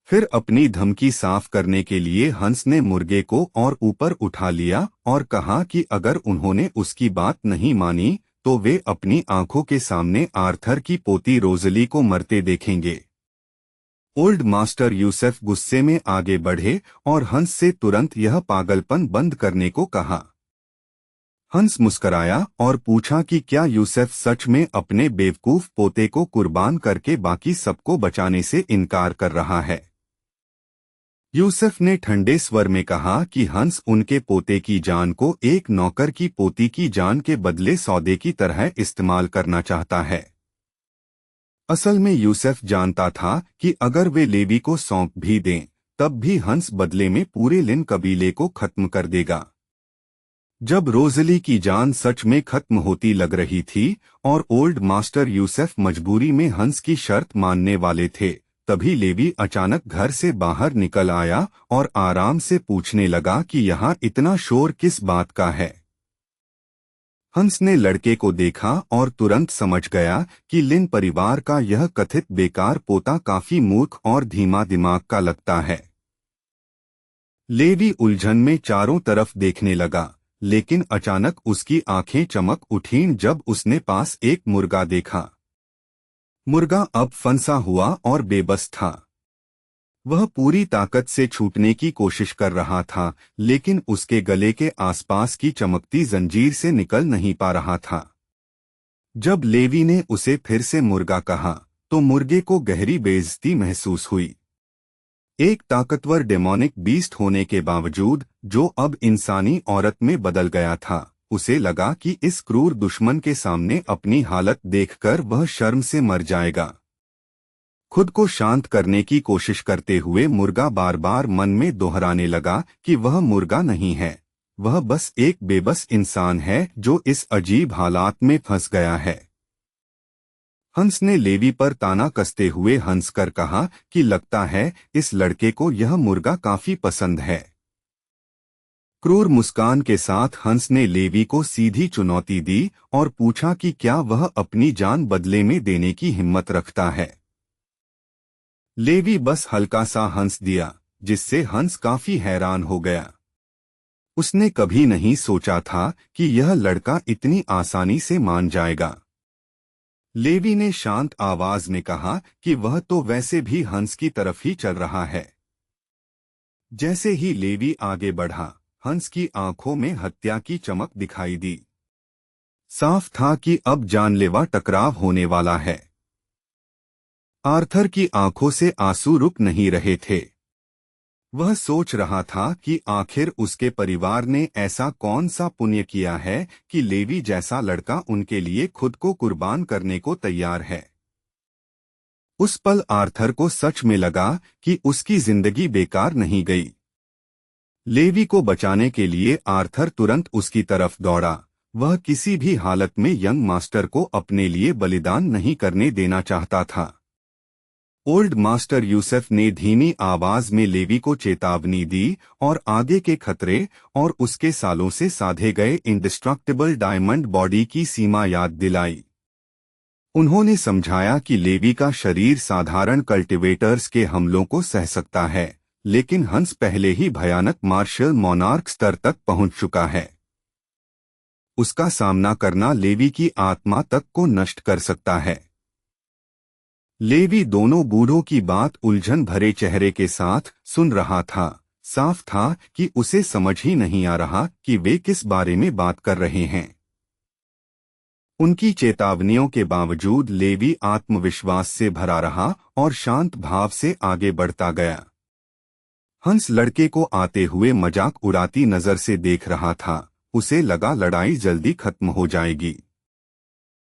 फिर अपनी धमकी साफ करने के लिए हंस ने मुर्गे को और ऊपर उठा लिया और कहा कि अगर उन्होंने उसकी बात नहीं मानी तो वे अपनी आंखों के सामने आर्थर की पोती रोज़ली को मरते देखेंगे। ओल्ड मास्टर यूसुफ गुस्से में आगे बढ़े और हंस से तुरंत यह पागलपन बंद करने को कहा। हंस मुस्कराया और पूछा कि क्या यूसुफ सच में अपने बेवकूफ पोते को कुर्बान करके बाकी सबको बचाने से इनकार कर रहा है। यूसुफ ने ठंडे स्वर में कहा कि हंस उनके पोते की जान को एक नौकर की पोती की जान के बदले सौदे की तरह इस्तेमाल करना चाहता है। असल में यूसुफ जानता था कि अगर वे लेवी को सौंप भी दें, तब भी हंस बदले में पूरे लिन कबीले को खत्म कर देगा। जब रोज़ली की जान सच में खत्म होती लग रही थी और ओल्ड मास्टर यूसुफ मजबूरी में हंस की शर्त मानने वाले थे, तभी लेवी अचानक घर से बाहर निकल आया और आराम से पूछने लगा कि यहाँ इतना शोर किस बात का है। हंस ने लड़के को देखा और तुरंत समझ गया कि लिन परिवार का यह कथित बेकार पोता काफी मूर्ख और धीमा दिमाग का लगता है। लेवी उलझन में चारों तरफ देखने लगा, लेकिन अचानक उसकी आंखें चमक उठीं जब उसने पास एक मुर्गा देखा। मुर्गा अब फंसा हुआ और बेबस था। वह पूरी ताकत से छूटने की कोशिश कर रहा था, लेकिन उसके गले के आसपास की चमकती जंजीर से निकल नहीं पा रहा था। जब लेवी ने उसे फिर से मुर्गा कहा, तो मुर्गे को गहरी बेइज्जती महसूस हुई। एक ताकतवर डेमोनिक बीस्ट होने के बावजूद, जो अब इंसानी औरत में बदल गया था, उसे लगा कि इस क्रूर दुश्मन के सामने अपनी हालत देखकर वह शर्म से मर जाएगा। खुद को शांत करने की कोशिश करते हुए मुर्गा बार बार मन में दोहराने लगा कि वह मुर्गा नहीं है, वह बस एक बेबस इंसान है जो इस अजीब हालात में फंस गया है। हंस ने लेवी पर ताना कसते हुए हंसकर कहा कि लगता है इस लड़के को यह मुर्गा काफी पसंद है। क्रूर मुस्कान के साथ हंस ने लेवी को सीधी चुनौती दी और पूछा कि क्या वह अपनी जान बदले में देने की हिम्मत रखता है। लेवी बस हल्का सा हंस दिया, जिससे हंस काफी हैरान हो गया। उसने कभी नहीं सोचा था कि यह लड़का इतनी आसानी से मान जाएगा। लेवी ने शांत आवाज में कहा कि वह तो वैसे भी हंस की तरफ ही चल रहा है। जैसे ही लेवी आगे बढ़ा, हंस की आंखों में हत्या की चमक दिखाई दी। साफ था कि अब जानलेवा टकराव होने वाला है। आर्थर की आंखों से आंसू रुक नहीं रहे थे। वह सोच रहा था कि आखिर उसके परिवार ने ऐसा कौन सा पुण्य किया है कि लेवी जैसा लड़का उनके लिए खुद को कुर्बान करने को तैयार है। उस पल आर्थर को सच में लगा कि उसकी जिंदगी बेकार नहीं गई। लेवी को बचाने के लिए आर्थर तुरंत उसकी तरफ दौड़ा, वह किसी भी हालत में यंग मास्टर को अपने लिए बलिदान नहीं करने देना चाहता था। ओल्ड मास्टर यूसुफ ने धीमी आवाज में लेवी को चेतावनी दी और आगे के खतरे और उसके सालों से साधे गए इंडिस्ट्रक्टिबल डायमंड बॉडी की सीमा याद दिलाई। उन्होंने समझाया कि लेवी का शरीर साधारण कल्टिवेटर्स के हमलों को सह सकता है, लेकिन हंस पहले ही भयानक मार्शल मोनार्क स्तर तक पहुंच चुका है। उसका सामना करना लेवी की आत्मा तक को नष्ट कर सकता है। लेवी दोनों बूढ़ों की बात उलझन भरे चेहरे के साथ सुन रहा था। साफ था कि उसे समझ ही नहीं आ रहा कि वे किस बारे में बात कर रहे हैं। उनकी चेतावनियों के बावजूद लेवी आत्मविश्वास से भरा रहा और शांत भाव से आगे बढ़ता गया। हंस लड़के को आते हुए मजाक उड़ाती नजर से देख रहा था। उसे लगा लड़ाई जल्दी खत्म हो जाएगी।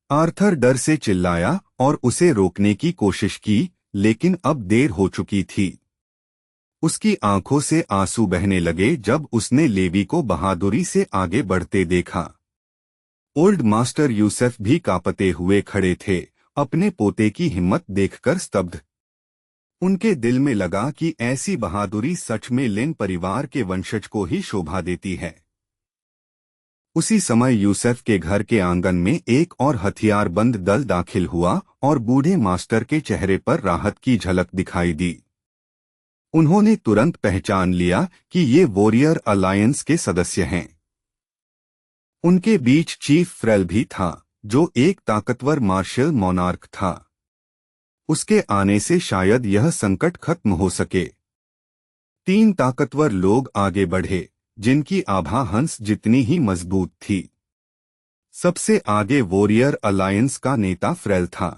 आर्थर डर से चिल्लाया और उसे रोकने की कोशिश की, लेकिन अब देर हो चुकी थी। उसकी आंखों से आंसू बहने लगे जब उसने लेवी को बहादुरी से आगे बढ़ते देखा। ओल्ड मास्टर यूसुफ भी कांपते हुए खड़े थे, अपने पोते की हिम्मत देखकर स्तब्ध। उनके दिल में लगा कि ऐसी बहादुरी सच में लिन परिवार के वंशज को ही शोभा देती है। उसी समय यूसुफ के घर के आंगन में एक और हथियारबंद दल दाखिल हुआ और बूढ़े मास्टर के चेहरे पर राहत की झलक दिखाई दी। उन्होंने तुरंत पहचान लिया कि ये वॉरियर अलायंस के सदस्य हैं। उनके बीच चीफ फ्रेल भी था, जो एक ताकतवर मार्शल मोनार्क था। उसके आने से शायद यह संकट खत्म हो सके। 3 ताकतवर लोग आगे बढ़े, जिनकी आभा हंस जितनी ही मजबूत थी। सबसे आगे वॉरियर अलायंस का नेता फ्रेल था।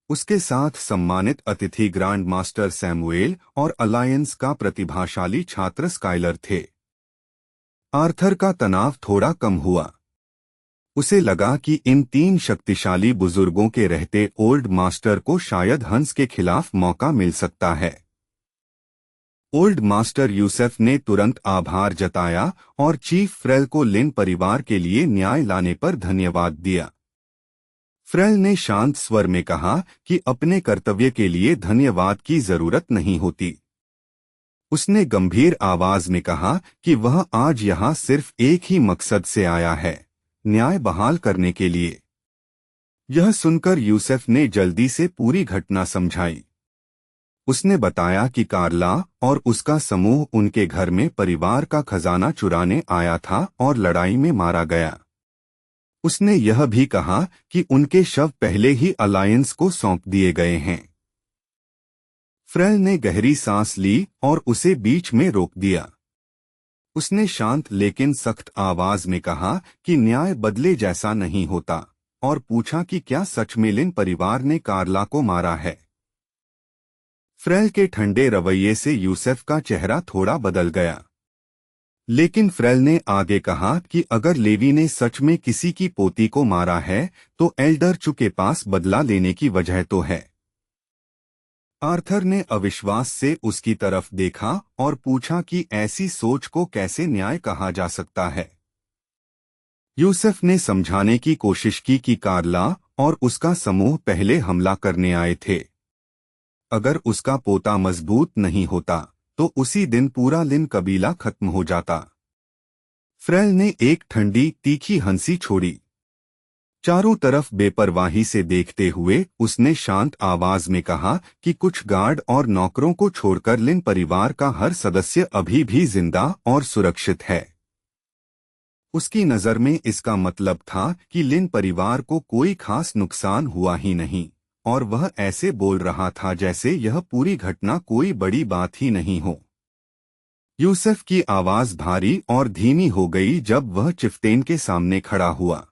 उसके साथ सम्मानित अतिथि ग्रांड मास्टर सैमुएल और अलायंस का प्रतिभाशाली छात्र स्काइलर थे। आर्थर का तनाव थोड़ा कम हुआ। उसे लगा कि इन 3 शक्तिशाली बुजुर्गों के रहते ओल्ड मास्टर को शायद हंस के खिलाफ मौका मिल सकता है। ओल्ड मास्टर यूसुफ ने तुरंत आभार जताया और चीफ फ्रेल को लिन परिवार के लिए न्याय लाने पर धन्यवाद दिया। फ्रेल ने शांत स्वर में कहा कि अपने कर्तव्य के लिए धन्यवाद की जरूरत नहीं होती। उसने गंभीर आवाज में कहा कि वह आज यहाँ सिर्फ एक ही मकसद से आया है, न्याय बहाल करने के लिए। यह सुनकर यूसुफ ने जल्दी से पूरी घटना समझाई। उसने बताया कि कार्ला और उसका समूह उनके घर में परिवार का खजाना चुराने आया था और लड़ाई में मारा गया। उसने यह भी कहा कि उनके शव पहले ही अलायंस को सौंप दिए गए हैं। फ्रेल ने गहरी सांस ली और उसे बीच में रोक दिया। उसने शांत लेकिन सख्त आवाज में कहा कि न्याय बदले जैसा नहीं होता, और पूछा कि क्या सच में लिन परिवार ने कार्ला को मारा है। फ्रेल के ठंडे रवैये से यूसुफ का चेहरा थोड़ा बदल गया, लेकिन फ्रेल ने आगे कहा कि अगर लेवी ने सच में किसी की पोती को मारा है तो एल्डर चू के पास बदला लेने की वजह तो है। आर्थर ने अविश्वास से उसकी तरफ देखा और पूछा कि ऐसी सोच को कैसे न्याय कहा जा सकता है। यूसुफ ने समझाने की कोशिश की कि कार्ला और उसका समूह पहले हमला करने आए थे। अगर उसका पोता मजबूत नहीं होता तो उसी दिन पूरा लिन कबीला खत्म हो जाता। फ्रेल ने एक ठंडी तीखी हंसी छोड़ी। चारों तरफ बेपरवाही से देखते हुए उसने शांत आवाज में कहा कि कुछ गार्ड और नौकरों को छोड़कर लिन परिवार का हर सदस्य अभी भी जिंदा और सुरक्षित है। उसकी नजर में इसका मतलब था कि लिन परिवार को कोई खास नुकसान हुआ ही नहीं, और वह ऐसे बोल रहा था जैसे यह पूरी घटना कोई बड़ी बात ही नहीं हो। यूसुफ की आवाज भारी और धीमी हो गई जब वह चिफ्टेन के सामने खड़ा हुआ।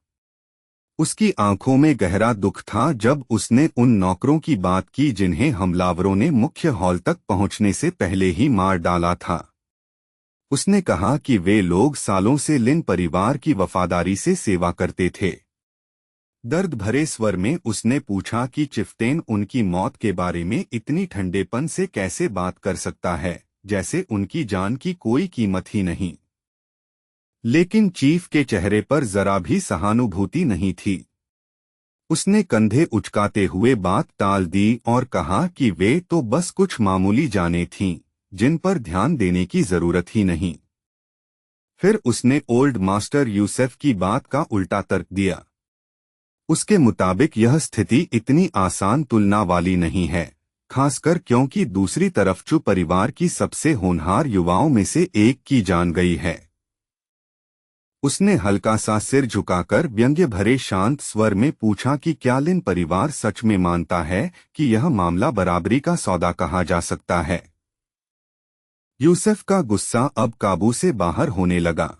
उसकी आंखों में गहरा दुख था जब उसने उन नौकरों की बात की जिन्हें हमलावरों ने मुख्य हॉल तक पहुंचने से पहले ही मार डाला था। उसने कहा कि वे लोग सालों से लिन परिवार की वफादारी से सेवा करते थे। दर्द भरे स्वर में उसने पूछा कि चिफ्टेन उनकी मौत के बारे में इतनी ठंडेपन से कैसे बात कर सकता है, जैसे उनकी जान की कोई कीमत ही नहीं। लेकिन चीफ के चेहरे पर जरा भी सहानुभूति नहीं थी। उसने कंधे उचकाते हुए बात टाल दी और कहा कि वे तो बस कुछ मामूली जानें थीं, जिन पर ध्यान देने की जरूरत ही नहीं। फिर उसने ओल्ड मास्टर यूसुफ की बात का उल्टा तर्क दिया। उसके मुताबिक यह स्थिति इतनी आसान तुलना वाली नहीं है, खासकर क्योंकि दूसरी तरफ चू परिवार की सबसे होनहार युवाओं में से एक की जान गई है। उसने हल्का सा सिर झुकाकर व्यंग्य भरे शांत स्वर में पूछा कि क्या लिन परिवार सच में मानता है कि यह मामला बराबरी का सौदा कहा जा सकता है। यूसुफ का गुस्सा अब काबू से बाहर होने लगा।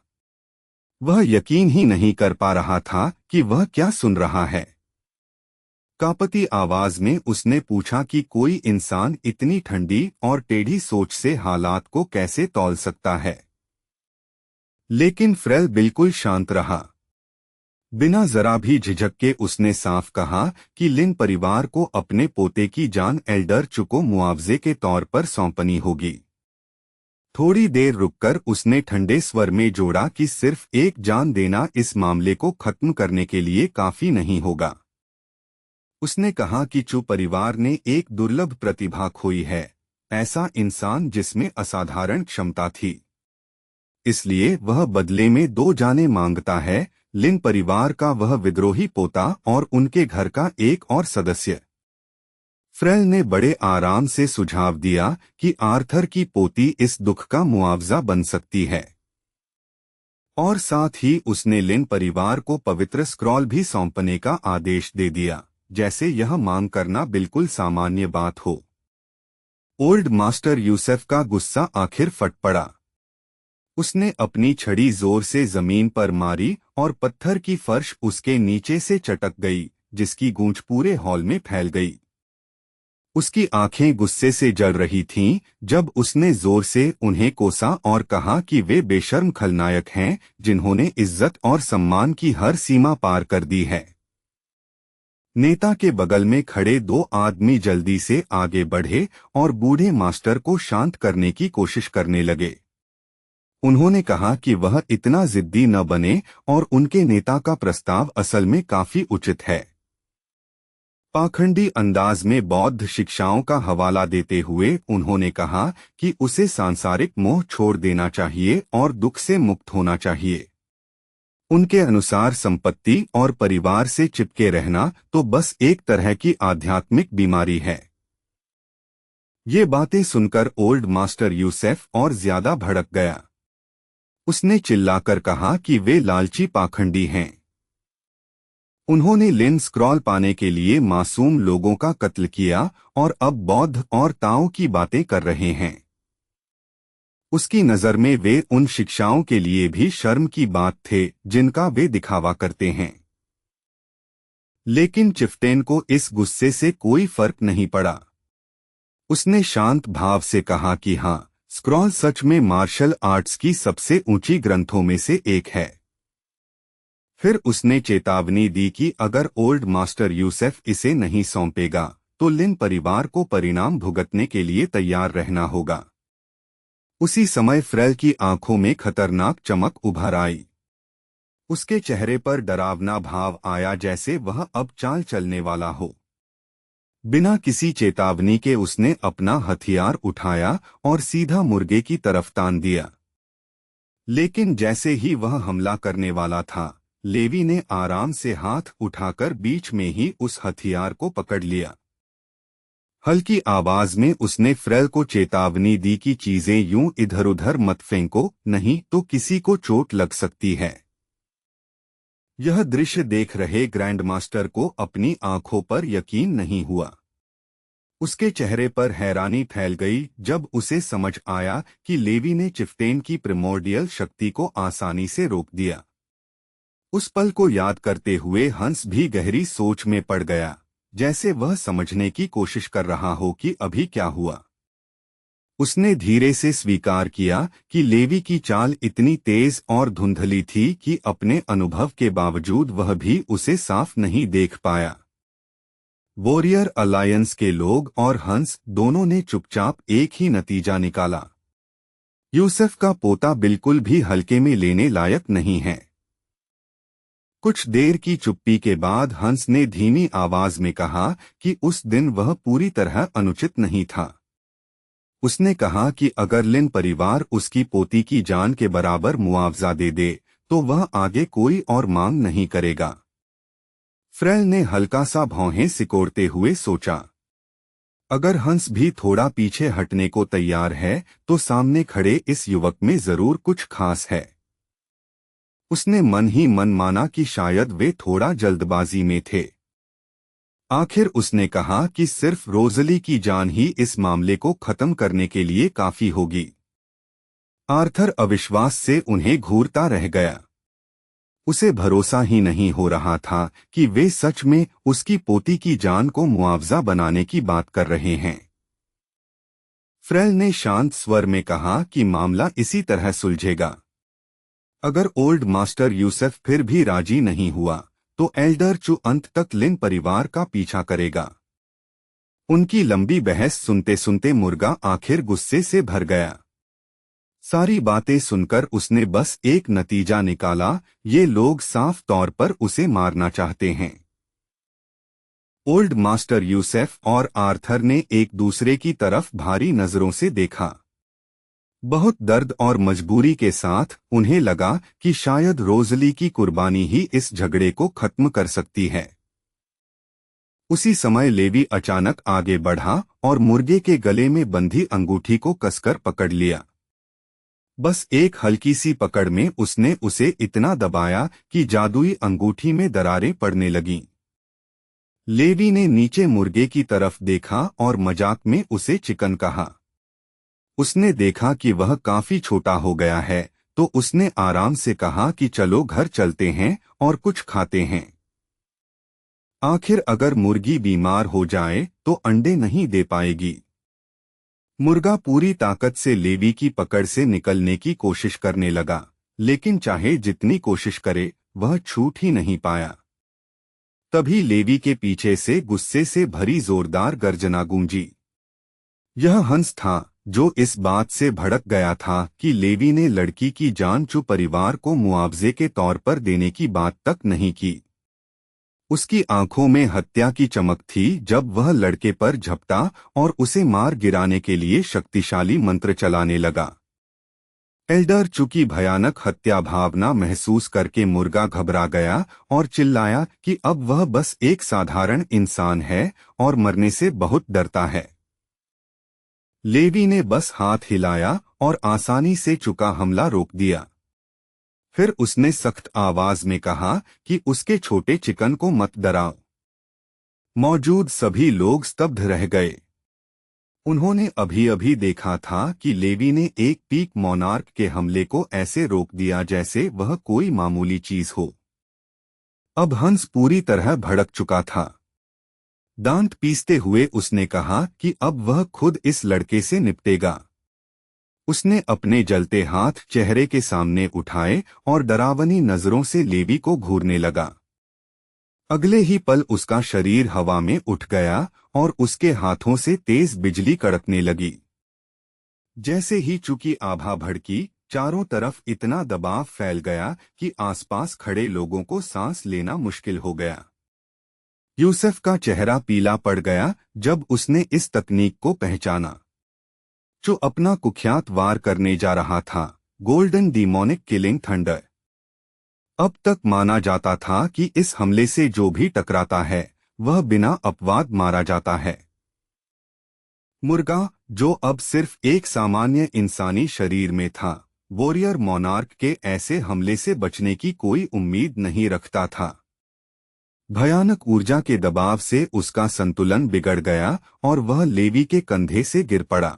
वह यकीन ही नहीं कर पा रहा था कि वह क्या सुन रहा है। कांपती आवाज में उसने पूछा कि कोई इंसान इतनी ठंडी और टेढ़ी सोच से हालात को कैसे तौल सकता है। लेकिन फ्रेल बिल्कुल शांत रहा। बिना जरा भी झिझक के उसने साफ कहा कि लिन परिवार को अपने पोते की जान एल्डर चु को मुआवजे के तौर पर सौंपनी होगी। थोड़ी देर रुककर उसने ठंडे स्वर में जोड़ा कि सिर्फ एक जान देना इस मामले को खत्म करने के लिए काफी नहीं होगा। उसने कहा कि चु परिवार ने एक दुर्लभ प्रतिभा खोई है, ऐसा इंसान जिसमें असाधारण क्षमता थी। इसलिए वह बदले में 2 जानें मांगता है, लिन परिवार का वह विद्रोही पोता और उनके घर का एक और सदस्य। फ्रेल ने बड़े आराम से सुझाव दिया कि आर्थर की पोती इस दुख का मुआवजा बन सकती है। और साथ ही उसने लिन परिवार को पवित्र स्क्रॉल भी सौंपने का आदेश दे दिया, जैसे यह मांग करना बिल्कुल सामान्य बात हो। ओल्ड मास्टर यूसुफ का गुस्सा आखिर फट पड़ा। उसने अपनी छड़ी जोर से जमीन पर मारी और पत्थर की फर्श उसके नीचे से चटक गई, जिसकी गूंज पूरे हॉल में फैल गई। उसकी आंखें गुस्से से जल रही थीं जब उसने जोर से उन्हें कोसा और कहा कि वे बेशर्म खलनायक हैं जिन्होंने इज्जत और सम्मान की हर सीमा पार कर दी है। नेता के बगल में खड़े 2 आदमी जल्दी से आगे बढ़े और बूढ़े मास्टर को शांत करने की कोशिश करने लगे। उन्होंने कहा कि वह इतना जिद्दी न बने और उनके नेता का प्रस्ताव असल में काफी उचित है। पाखंडी अंदाज में बौद्ध शिक्षाओं का हवाला देते हुए उन्होंने कहा कि उसे सांसारिक मोह छोड़ देना चाहिए और दुख से मुक्त होना चाहिए। उनके अनुसार संपत्ति और परिवार से चिपके रहना तो बस एक तरह की आध्यात्मिक बीमारी है। ये बातें सुनकर ओल्ड मास्टर यूसुफ और ज्यादा भड़क गया। उसने चिल्लाकर कहा कि वे लालची पाखंडी हैं। उन्होंने लिन स्क्रॉल पाने के लिए मासूम लोगों का कत्ल किया और अब बौद्ध और ताओ की बातें कर रहे हैं। उसकी नजर में वे उन शिक्षाओं के लिए भी शर्म की बात थे जिनका वे दिखावा करते हैं। लेकिन चिफ्टेन को इस गुस्से से कोई फर्क नहीं पड़ा। उसने शांत भाव से कहा कि हाँ, स्क्रॉल सच में मार्शल आर्ट्स की सबसे ऊंची ग्रंथों में से एक है। फिर उसने चेतावनी दी कि अगर ओल्ड मास्टर यूसुफ इसे नहीं सौंपेगा तो लिन परिवार को परिणाम भुगतने के लिए तैयार रहना होगा। उसी समय फ्रेल की आंखों में खतरनाक चमक उभर आई। उसके चेहरे पर डरावना भाव आया, जैसे वह अब चाल चलने वाला हो। बिना किसी चेतावनी के उसने अपना हथियार उठाया और सीधा मुर्गे की तरफ तान दिया। लेकिन जैसे ही वह हमला करने वाला था, लेवी ने आराम से हाथ उठाकर बीच में ही उस हथियार को पकड़ लिया। हल्की आवाज में उसने फ्रेल को चेतावनी दी कि चीजें यूं इधर-उधर मत फेंको, नहीं तो किसी को चोट लग सकती है। यह दृश्य देख रहे ग्रैंडमास्टर को अपनी आंखों पर यकीन नहीं हुआ। उसके चेहरे पर हैरानी फैल गई जब उसे समझ आया कि लेवी ने चिफ्टेन की प्रिमोर्डियल शक्ति को आसानी से रोक दिया। उस पल को याद करते हुए हंस भी गहरी सोच में पड़ गया, जैसे वह समझने की कोशिश कर रहा हो कि अभी क्या हुआ। उसने धीरे से स्वीकार किया कि लेवी की चाल इतनी तेज और धुंधली थी कि अपने अनुभव के बावजूद वह भी उसे साफ नहीं देख पाया। वॉरियर अलायंस के लोग और हंस दोनों ने चुपचाप एक ही नतीजा निकाला। यूसुफ का पोता बिल्कुल भी हल्के में लेने लायक नहीं है। कुछ देर की चुप्पी के बाद हंस ने धीमी आवाज में कहा कि उस दिन वह पूरी तरह अनुचित नहीं था। उसने कहा कि अगर लिन परिवार उसकी पोती की जान के बराबर मुआवजा दे दे तो वह आगे कोई और मांग नहीं करेगा। फ्रेल ने हल्का सा भौहें सिकोड़ते हुए सोचा, अगर हंस भी थोड़ा पीछे हटने को तैयार है तो सामने खड़े इस युवक में जरूर कुछ खास है। उसने मन ही मन माना कि शायद वे थोड़ा जल्दबाजी में थे। आखिर उसने कहा कि सिर्फ रोजली की जान ही इस मामले को खत्म करने के लिए काफी होगी। आर्थर अविश्वास से उन्हें घूरता रह गया। उसे भरोसा ही नहीं हो रहा था कि वे सच में उसकी पोती की जान को मुआवजा बनाने की बात कर रहे हैं। फ्रेल ने शांत स्वर में कहा कि मामला इसी तरह सुलझेगा। अगर ओल्ड मास्टर यूसुफ फिर भी राजी नहीं हुआ तो एल्डर चू अंत तक लिन परिवार का पीछा करेगा। उनकी लंबी बहस सुनते सुनते मुर्गा आखिर गुस्से से भर गया। सारी बातें सुनकर उसने बस एक नतीजा निकाला, ये लोग साफ तौर पर उसे मारना चाहते हैं। ओल्ड मास्टर यूसुफ और आर्थर ने एक दूसरे की तरफ भारी नजरों से देखा। बहुत दर्द और मजबूरी के साथ उन्हें लगा कि शायद रोजली की कुर्बानी ही इस झगड़े को खत्म कर सकती है। उसी समय लेवी अचानक आगे बढ़ा और मुर्गे के गले में बंधी अंगूठी को कसकर पकड़ लिया। बस एक हल्की सी पकड़ में उसने उसे इतना दबाया कि जादुई अंगूठी में दरारें पड़ने लगीं। लेवी ने नीचे मुर्गे की तरफ देखा और मजाक में उसे चिकन कहा। उसने देखा कि वह काफी छोटा हो गया है तो उसने आराम से कहा कि चलो घर चलते हैं और कुछ खाते हैं। आखिर अगर मुर्गी बीमार हो जाए तो अंडे नहीं दे पाएगी। मुर्गा पूरी ताकत से लेवी की पकड़ से निकलने की कोशिश करने लगा, लेकिन चाहे जितनी कोशिश करे वह छूट ही नहीं पाया। तभी लेवी के पीछे से गुस्से से भरी जोरदार गर्जना गूंजी। यह हंस था जो इस बात से भड़क गया था कि लेवी ने लड़की की जान चू परिवार को मुआवजे के तौर पर देने की बात तक नहीं की। उसकी आंखों में हत्या की चमक थी जब वह लड़के पर झपटा और उसे मार गिराने के लिए शक्तिशाली मंत्र चलाने लगा। एल्डर चू की भयानक हत्या भावना महसूस करके मुर्गा घबरा गया और चिल्लाया कि अब वह बस एक साधारण इंसान है और मरने से बहुत डरता है। लेवी ने बस हाथ हिलाया और आसानी से चुका हमला रोक दिया। फिर उसने सख्त आवाज में कहा कि उसके छोटे चिकन को मत डराओ। मौजूद सभी लोग स्तब्ध रह गए। उन्होंने अभी अभी देखा था कि लेवी ने एक पीक मोनार्क के हमले को ऐसे रोक दिया जैसे वह कोई मामूली चीज हो। अब हंस पूरी तरह भड़क चुका था। दांत पीसते हुए उसने कहा कि अब वह खुद इस लड़के से निपटेगा। उसने अपने जलते हाथ चेहरे के सामने उठाए और डरावनी नजरों से लेवी को घूरने लगा। अगले ही पल उसका शरीर हवा में उठ गया और उसके हाथों से तेज बिजली कड़कने लगी। जैसे ही चूकी आभा भड़की, चारों तरफ इतना दबाव फैल गया कि आसपास खड़े लोगों को सांस लेना मुश्किल हो गया। यूसुफ का चेहरा पीला पड़ गया जब उसने इस तकनीक को पहचाना। जो अपना कुख्यात वार करने जा रहा था, गोल्डन डीमोनिक किलिंग थंडर। अब तक माना जाता था कि इस हमले से जो भी टकराता है वह बिना अपवाद मारा जाता है। मुर्गा, जो अब सिर्फ एक सामान्य इंसानी शरीर में था, वॉरियर मोनार्क के ऐसे हमले से बचने की कोई उम्मीद नहीं रखता था। भयानक ऊर्जा के दबाव से उसका संतुलन बिगड़ गया और वह लेवी के कंधे से गिर पड़ा।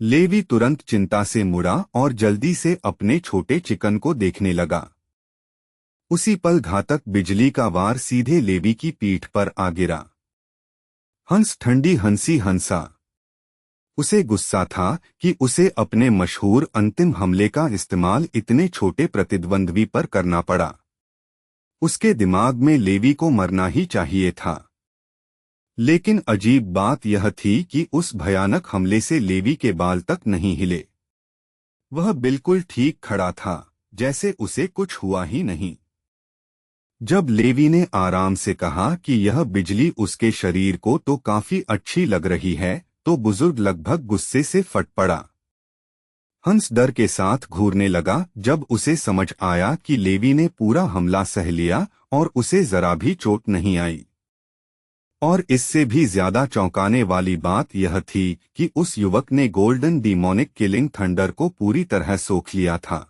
लेवी तुरंत चिंता से मुड़ा और जल्दी से अपने छोटे चिकन को देखने लगा। उसी पल घातक बिजली का वार सीधे लेवी की पीठ पर आ गिरा। हंस ठंडी हंसी हंसा। उसे गुस्सा था कि उसे अपने मशहूर अंतिम हमले का इस्तेमाल इतने छोटे प्रतिद्वंद्वी पर करना पड़ा। उसके दिमाग में लेवी को मरना ही चाहिए था। लेकिन अजीब बात यह थी कि उस भयानक हमले से लेवी के बाल तक नहीं हिले। वह बिल्कुल ठीक खड़ा था, जैसे उसे कुछ हुआ ही नहीं। जब लेवी ने आराम से कहा कि यह बिजली उसके शरीर को तो काफी अच्छी लग रही है, तो बुजुर्ग लगभग गुस्से से फट पड़ा। हंस डर के साथ घूरने लगा जब उसे समझ आया कि लेवी ने पूरा हमला सह लिया और उसे जरा भी चोट नहीं आई। और इससे भी ज्यादा चौंकाने वाली बात यह थी कि उस युवक ने गोल्डन डीमोनिक किलिंग थंडर को पूरी तरह सोख लिया था।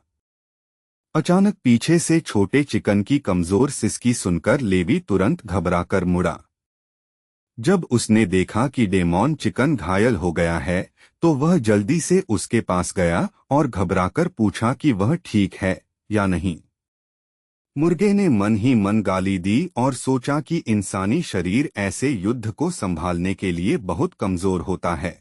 अचानक पीछे से छोटे चिकन की कमजोर सिसकी सुनकर लेवी तुरंत घबराकर मुड़ा। जब उसने देखा कि डेमॉन चिकन घायल हो गया है, तो वह जल्दी से उसके पास गया और घबराकर पूछा कि वह ठीक है या नहीं। मुर्गे ने मन ही मन गाली दी और सोचा कि इंसानी शरीर ऐसे युद्ध को संभालने के लिए बहुत कमजोर होता है।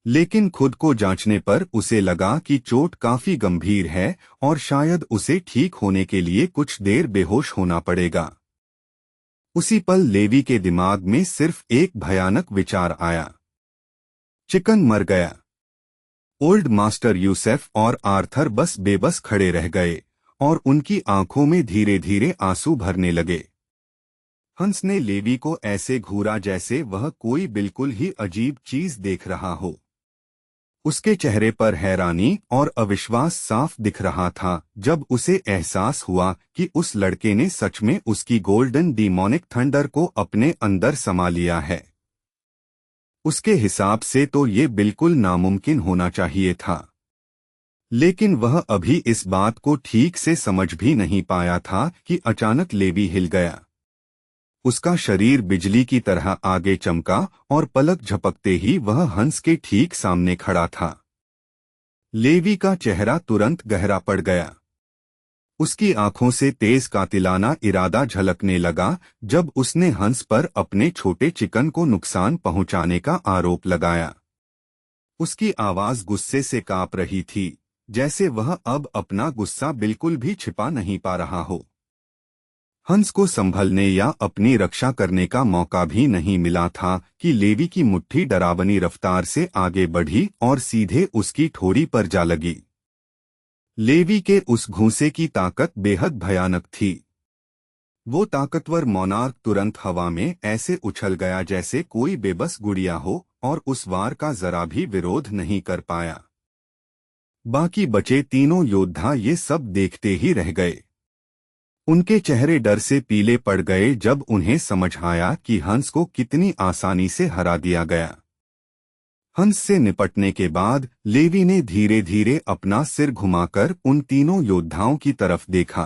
लेकिन खुद को जांचने पर उसे लगा कि चोट काफी गंभीर है और शायद उसे ठीक होने के लिए कुछ देर बेहोश होना पड़ेगा। उसी पल लेवी के दिमाग में सिर्फ एक भयानक विचार आया। चिकन मर गया। ओल्ड मास्टर यूसेफ और आर्थर बस बेबस खड़े रह गए और उनकी आंखों में धीरे धीरे आंसू भरने लगे। हंस ने लेवी को ऐसे घूरा जैसे वह कोई बिल्कुल ही अजीब चीज देख रहा हो। उसके चेहरे पर हैरानी और अविश्वास साफ दिख रहा था जब उसे एहसास हुआ कि उस लड़के ने सच में उसकी गोल्डन डीमोनिक थंडर को अपने अंदर समा लिया है। उसके हिसाब से तो ये बिल्कुल नामुमकिन होना चाहिए था, लेकिन वह अभी इस बात को ठीक से समझ भी नहीं पाया था कि अचानक लेवी हिल गया। उसका शरीर बिजली की तरह आगे चमका और पलक झपकते ही वह हंस के ठीक सामने खड़ा था। लेवी का चेहरा तुरंत गहरा पड़ गया। उसकी आंखों से तेज कातिलाना इरादा झलकने लगा जब उसने हंस पर अपने छोटे चिकन को नुकसान पहुंचाने का आरोप लगाया। उसकी आवाज गुस्से से कांप रही थी, जैसे वह अब अपना गुस्सा बिल्कुल भी छिपा नहीं पा रहा हो। हंस को संभलने या अपनी रक्षा करने का मौका भी नहीं मिला था कि लेवी की मुट्ठी डरावनी रफ्तार से आगे बढ़ी और सीधे उसकी ठोड़ी पर जा लगी। लेवी के उस घूंसे की ताकत बेहद भयानक थी। वो ताकतवर मोनार्क तुरंत हवा में ऐसे उछल गया जैसे कोई बेबस गुड़िया हो और उस वार का जरा भी विरोध नहीं कर पाया। बाकी बचे तीनों योद्धा ये सब देखते ही रह गए। उनके चेहरे डर से पीले पड़ गए जब उन्हें समझ आया कि हंस को कितनी आसानी से हरा दिया गया। हंस से निपटने के बाद लेवी ने धीरे धीरे अपना सिर घुमाकर उन तीनों योद्धाओं की तरफ देखा।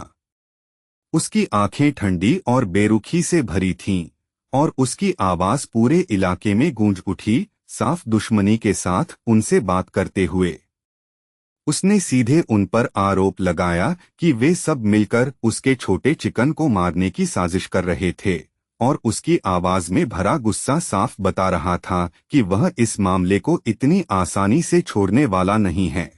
उसकी आंखें ठंडी और बेरुखी से भरी थीं और उसकी आवाज पूरे इलाके में गूंज उठी, साफ दुश्मनी के साथ उनसे बात करते हुए। उसने सीधे उन पर आरोप लगाया कि वे सब मिलकर उसके छोटे चिकन को मारने की साजिश कर रहे थे और उसकी आवाज में भरा गुस्सा साफ बता रहा था कि वह इस मामले को इतनी आसानी से छोड़ने वाला नहीं है।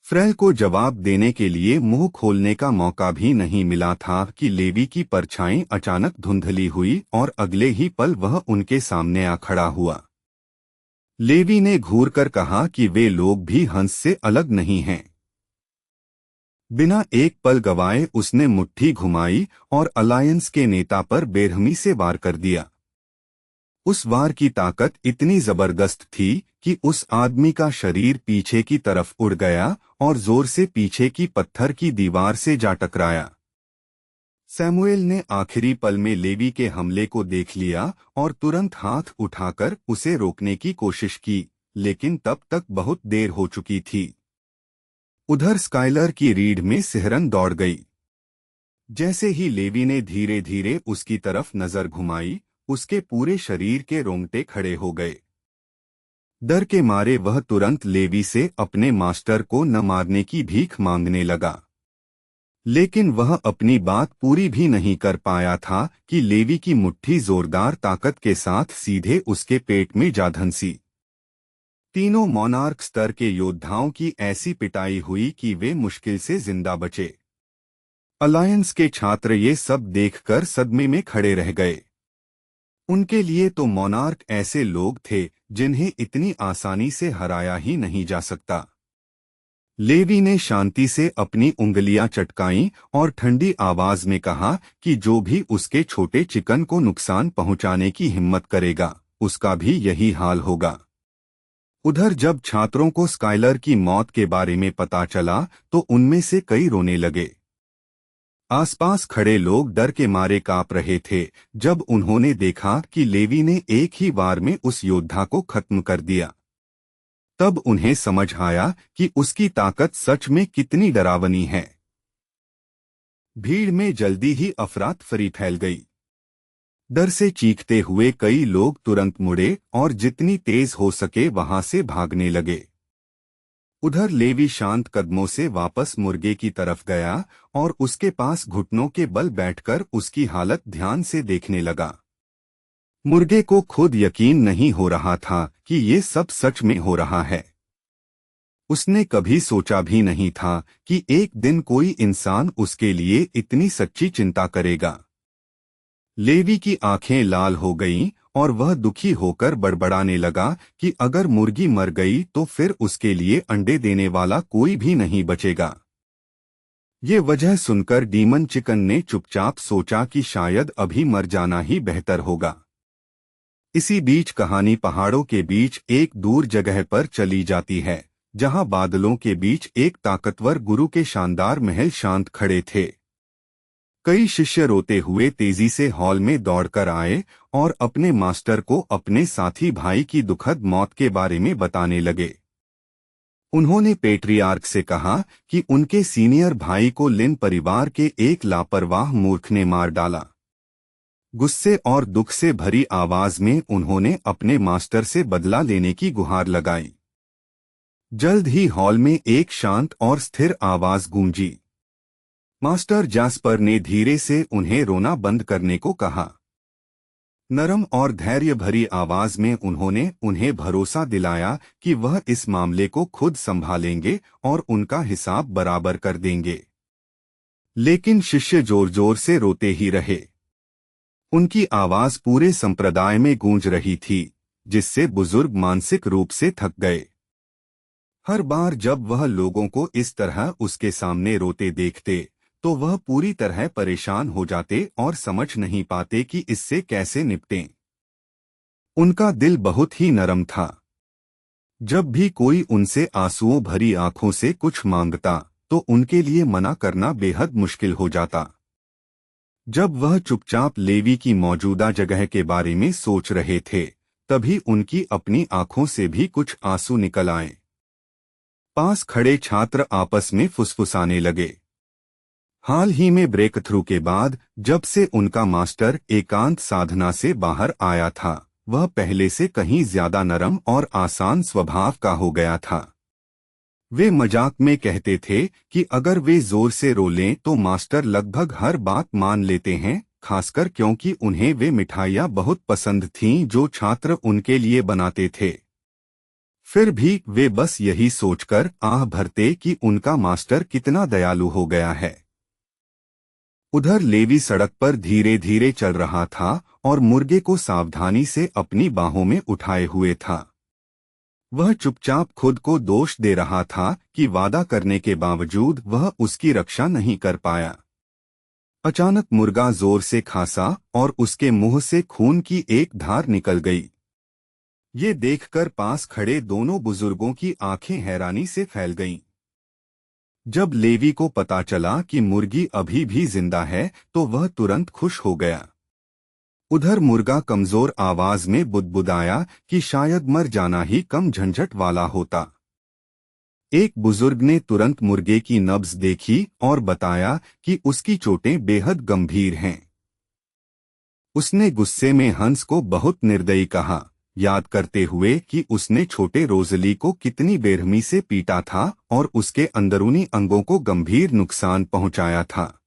फ्रेल को जवाब देने के लिए मुंह खोलने का मौका भी नहीं मिला था कि लेवी की परछाई अचानक धुंधली हुई और अगले ही पल वह उनके सामने आ खड़ा हुआ। लेवी ने घूरकर कहा कि वे लोग भी हंस से अलग नहीं हैं। बिना एक पल गवाए उसने मुट्ठी घुमाई और अलायंस के नेता पर बेरहमी से वार कर दिया। उस वार की ताकत इतनी जबरदस्त थी कि उस आदमी का शरीर पीछे की तरफ उड़ गया और जोर से पीछे की पत्थर की दीवार से जा टकराया। सैमुएल ने आखिरी पल में लेवी के हमले को देख लिया और तुरंत हाथ उठाकर उसे रोकने की कोशिश की, लेकिन तब तक बहुत देर हो चुकी थी। उधर स्काइलर की रीढ़ में सिहरन दौड़ गई। जैसे ही लेवी ने धीरे धीरे उसकी तरफ नजर घुमाई, उसके पूरे शरीर के रोंगटे खड़े हो गए। डर के मारे वह तुरंत लेवी से अपने मास्टर को न मारने की भीख मांगने लगा। लेकिन वह अपनी बात पूरी भी नहीं कर पाया था कि लेवी की मुट्ठी जोरदार ताकत के साथ सीधे उसके पेट में जा धंसी। तीनों मोनार्क स्तर के योद्धाओं की ऐसी पिटाई हुई कि वे मुश्किल से जिंदा बचे। अलायंस के छात्र ये सब देखकर सदमे में खड़े रह गए। उनके लिए तो मोनार्क ऐसे लोग थे जिन्हें इतनी आसानी से हराया ही नहीं जा सकता। लेवी ने शांति से अपनी उंगलियां चटकाईं और ठंडी आवाज में कहा कि जो भी उसके छोटे चिकन को नुकसान पहुंचाने की हिम्मत करेगा, उसका भी यही हाल होगा। उधर जब छात्रों को स्काइलर की मौत के बारे में पता चला तो उनमें से कई रोने लगे। आसपास खड़े लोग डर के मारे कांप रहे थे जब उन्होंने देखा कि लेवी ने एक ही वार में उस योद्धा को खत्म कर दिया। तब उन्हें समझ आया कि उसकी ताकत सच में कितनी डरावनी है। भीड़ में जल्दी ही अफरा-तफरी फैल गई। डर से चीखते हुए कई लोग तुरंत मुड़े और जितनी तेज हो सके वहां से भागने लगे। उधर लेवी शांत कदमों से वापस मुर्गे की तरफ गया और उसके पास घुटनों के बल बैठकर उसकी हालत ध्यान से देखने लगा। मुर्गे को खुद यकीन नहीं हो रहा था कि ये सब सच में हो रहा है। उसने कभी सोचा भी नहीं था कि एक दिन कोई इंसान उसके लिए इतनी सच्ची चिंता करेगा। लेवी की आंखें लाल हो गईं और वह दुखी होकर बड़बड़ाने लगा कि अगर मुर्गी मर गई तो फिर उसके लिए अंडे देने वाला कोई भी नहीं बचेगा। ये वजह सुनकर डीमन चिकन ने चुपचाप सोचा कि शायद अभी मर जाना ही बेहतर होगा। इसी बीच कहानी पहाड़ों के बीच एक दूर जगह पर चली जाती है, जहां बादलों के बीच एक ताकतवर गुरु के शानदार महल शांत खड़े थे। कई शिष्य रोते हुए तेजी से हॉल में दौड़कर आए और अपने मास्टर को अपने साथी भाई की दुखद मौत के बारे में बताने लगे। उन्होंने पेट्रियार्क से कहा कि उनके सीनियर भाई को लिन परिवार के एक लापरवाह मूर्ख ने मार डाला। गुस्से और दुख से भरी आवाज में उन्होंने अपने मास्टर से बदला लेने की गुहार लगाई। जल्द ही हॉल में एक शांत और स्थिर आवाज गूंजी। मास्टर जैस्पर ने धीरे से उन्हें रोना बंद करने को कहा। नरम और धैर्य भरी आवाज में उन्होंने उन्हें भरोसा दिलाया कि वह इस मामले को खुद संभालेंगे और उनका हिसाब बराबर कर देंगे। लेकिन शिष्य जोर जोर से रोते ही रहे। उनकी आवाज पूरे संप्रदाय में गूंज रही थी, जिससे बुजुर्ग मानसिक रूप से थक गए। हर बार जब वह लोगों को इस तरह उसके सामने रोते देखते तो वह पूरी तरह परेशान हो जाते और समझ नहीं पाते कि इससे कैसे निपटें। उनका दिल बहुत ही नरम था। जब भी कोई उनसे आंसुओं भरी आंखों से कुछ मांगता तो उनके लिए मना करना बेहद मुश्किल हो जाता। जब वह चुपचाप लेवी की मौजूदा जगह के बारे में सोच रहे थे, तभी उनकी अपनी आंखों से भी कुछ आंसू निकल आए। पास खड़े छात्र आपस में फुसफुसाने लगे। हाल ही में ब्रेक थ्रू के बाद जब से उनका मास्टर एकांत साधना से बाहर आया था, वह पहले से कहीं ज्यादा नरम और आसान स्वभाव का हो गया था। वे मजाक में कहते थे कि अगर वे जोर से रो लें तो मास्टर लगभग हर बात मान लेते हैं, खासकर क्योंकि उन्हें वे मिठाइयाँ बहुत पसंद थीं जो छात्र उनके लिए बनाते थे। फिर भी वे बस यही सोचकर आह भरते कि उनका मास्टर कितना दयालु हो गया है। उधर लेवी सड़क पर धीरे धीरे चल रहा था और मुर्गे को सावधानी से अपनी बाहों में उठाए हुए था। वह चुपचाप खुद को दोष दे रहा था कि वादा करने के बावजूद वह उसकी रक्षा नहीं कर पाया। अचानक मुर्गा जोर से खांसा और उसके मुंह से खून की एक धार निकल गई। ये देखकर पास खड़े दोनों बुजुर्गों की आंखें हैरानी से फैल गईं। जब लेवी को पता चला कि मुर्गी अभी भी जिंदा है तो वह तुरंत खुश हो गया। उधर मुर्गा कमजोर आवाज में बुदबुदाया कि शायद मर जाना ही कम झंझट वाला होता। एक बुजुर्ग ने तुरंत मुर्गे की नब्ज देखी और बताया कि उसकी चोटें बेहद गंभीर हैं। उसने गुस्से में हंस को बहुत निर्दयी कहा, याद करते हुए कि उसने छोटे रोजली को कितनी बेरहमी से पीटा था और उसके अंदरूनी अंगों को गंभीर नुकसान पहुंचाया था।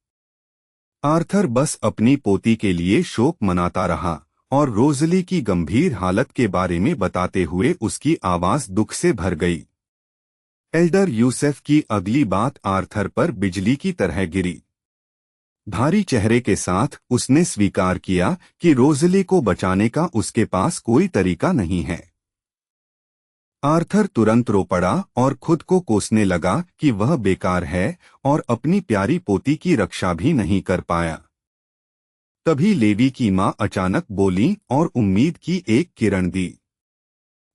आर्थर बस अपनी पोती के लिए शोक मनाता रहा और रोजली की गंभीर हालत के बारे में बताते हुए उसकी आवाज दुख से भर गई। एल्डर यूसेफ की अगली बात आर्थर पर बिजली की तरह गिरी। भारी चेहरे के साथ उसने स्वीकार किया कि रोज़ली को बचाने का उसके पास कोई तरीका नहीं है। आर्थर तुरंत रो पड़ा और खुद को कोसने लगा कि वह बेकार है और अपनी प्यारी पोती की रक्षा भी नहीं कर पाया। तभी लेवी की मां अचानक बोली और उम्मीद की एक किरण दी।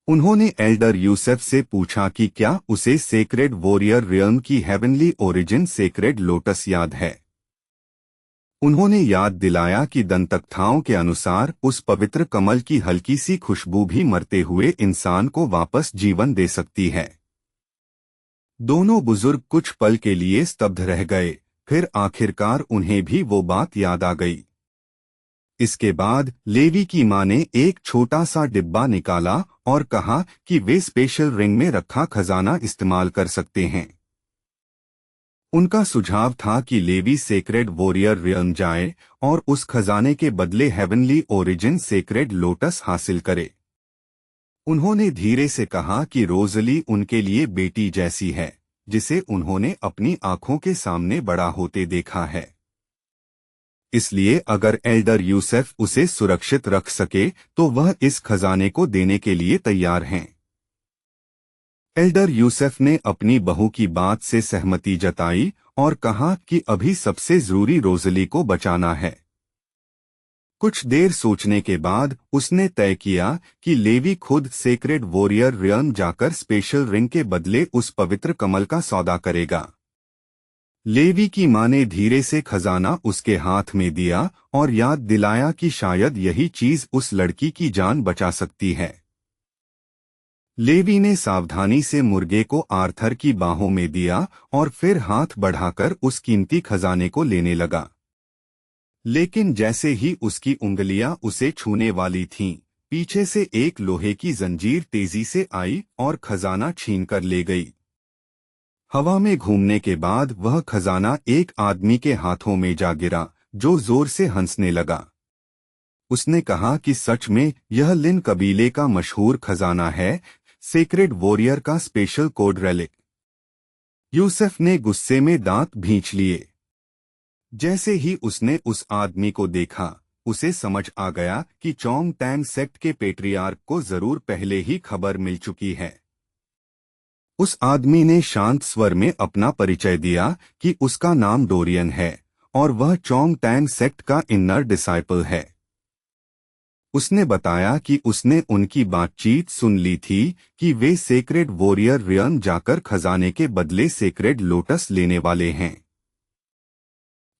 उन्होंने एल्डर यूसेफ से पूछा कि क्या उसे सेक्रेड वॉरियर रियल्म की हेवनली ओरिजिन सेक्रेड लोटस याद है। उन्होंने याद दिलाया कि दंतकथाओं के अनुसार उस पवित्र कमल की हल्की सी खुशबू भी मरते हुए इंसान को वापस जीवन दे सकती है। दोनों बुजुर्ग कुछ पल के लिए स्तब्ध रह गए, फिर आखिरकार उन्हें भी वो बात याद आ गई। इसके बाद लेवी की मां ने एक छोटा सा डिब्बा निकाला और कहा कि वे स्पेशल रिंग में रखा खजाना इस्तेमाल कर सकते हैं। उनका सुझाव था कि लेवी सेक्रेड वॉरियर रियल्म जाए और उस खजाने के बदले हेवनली ओरिजिन सेक्रेड लोटस हासिल करे। उन्होंने धीरे से कहा कि रोज़ली उनके लिए बेटी जैसी है, जिसे उन्होंने अपनी आंखों के सामने बड़ा होते देखा है। इसलिए अगर एल्डर यूसेफ उसे सुरक्षित रख सके तो वह इस खजाने को देने के लिए तैयार हैं। एल्डर यूसेफ ने अपनी बहू की बात से सहमति जताई और कहा कि अभी सबसे जरूरी रोज़ली को बचाना है। कुछ देर सोचने के बाद उसने तय किया कि लेवी खुद सेक्रेड वॉरियर रियल्म जाकर स्पेशल रिंग के बदले उस पवित्र कमल का सौदा करेगा। लेवी की मां ने धीरे से खजाना उसके हाथ में दिया और याद दिलाया कि शायद यही चीज उस लड़की की जान बचा सकती है। लेवी ने सावधानी से मुर्गे को आर्थर की बाहों में दिया और फिर हाथ बढ़ाकर उस कीमती खजाने को लेने लगा। लेकिन जैसे ही उसकी उंगलियां उसे छूने वाली थीं, पीछे से एक लोहे की जंजीर तेजी से आई और खजाना छीनकर ले गई। हवा में घूमने के बाद वह खजाना एक आदमी के हाथों में जा गिरा, जो जोर से हंसने लगा। उसने कहा कि सच में यह लिन कबीले का मशहूर खजाना है, सेक्रेड वॉरियर का स्पेशल कोड रेलिक। यूसुफ ने गुस्से में दांत भींच लिए। जैसे ही उसने उस आदमी को देखा, उसे समझ आ गया कि चोंग टैंग सेक्ट के पेट्रियार्क को जरूर पहले ही खबर मिल चुकी है। उस आदमी ने शांत स्वर में अपना परिचय दिया कि उसका नाम डोरियन है और वह चोंग टैंग सेक्ट का इनर डिसाइपल है। उसने बताया कि उसने उनकी बातचीत सुन ली थी कि वे सेक्रेड वॉरियर रियल्म जाकर खजाने के बदले सेक्रेड लोटस लेने वाले हैं।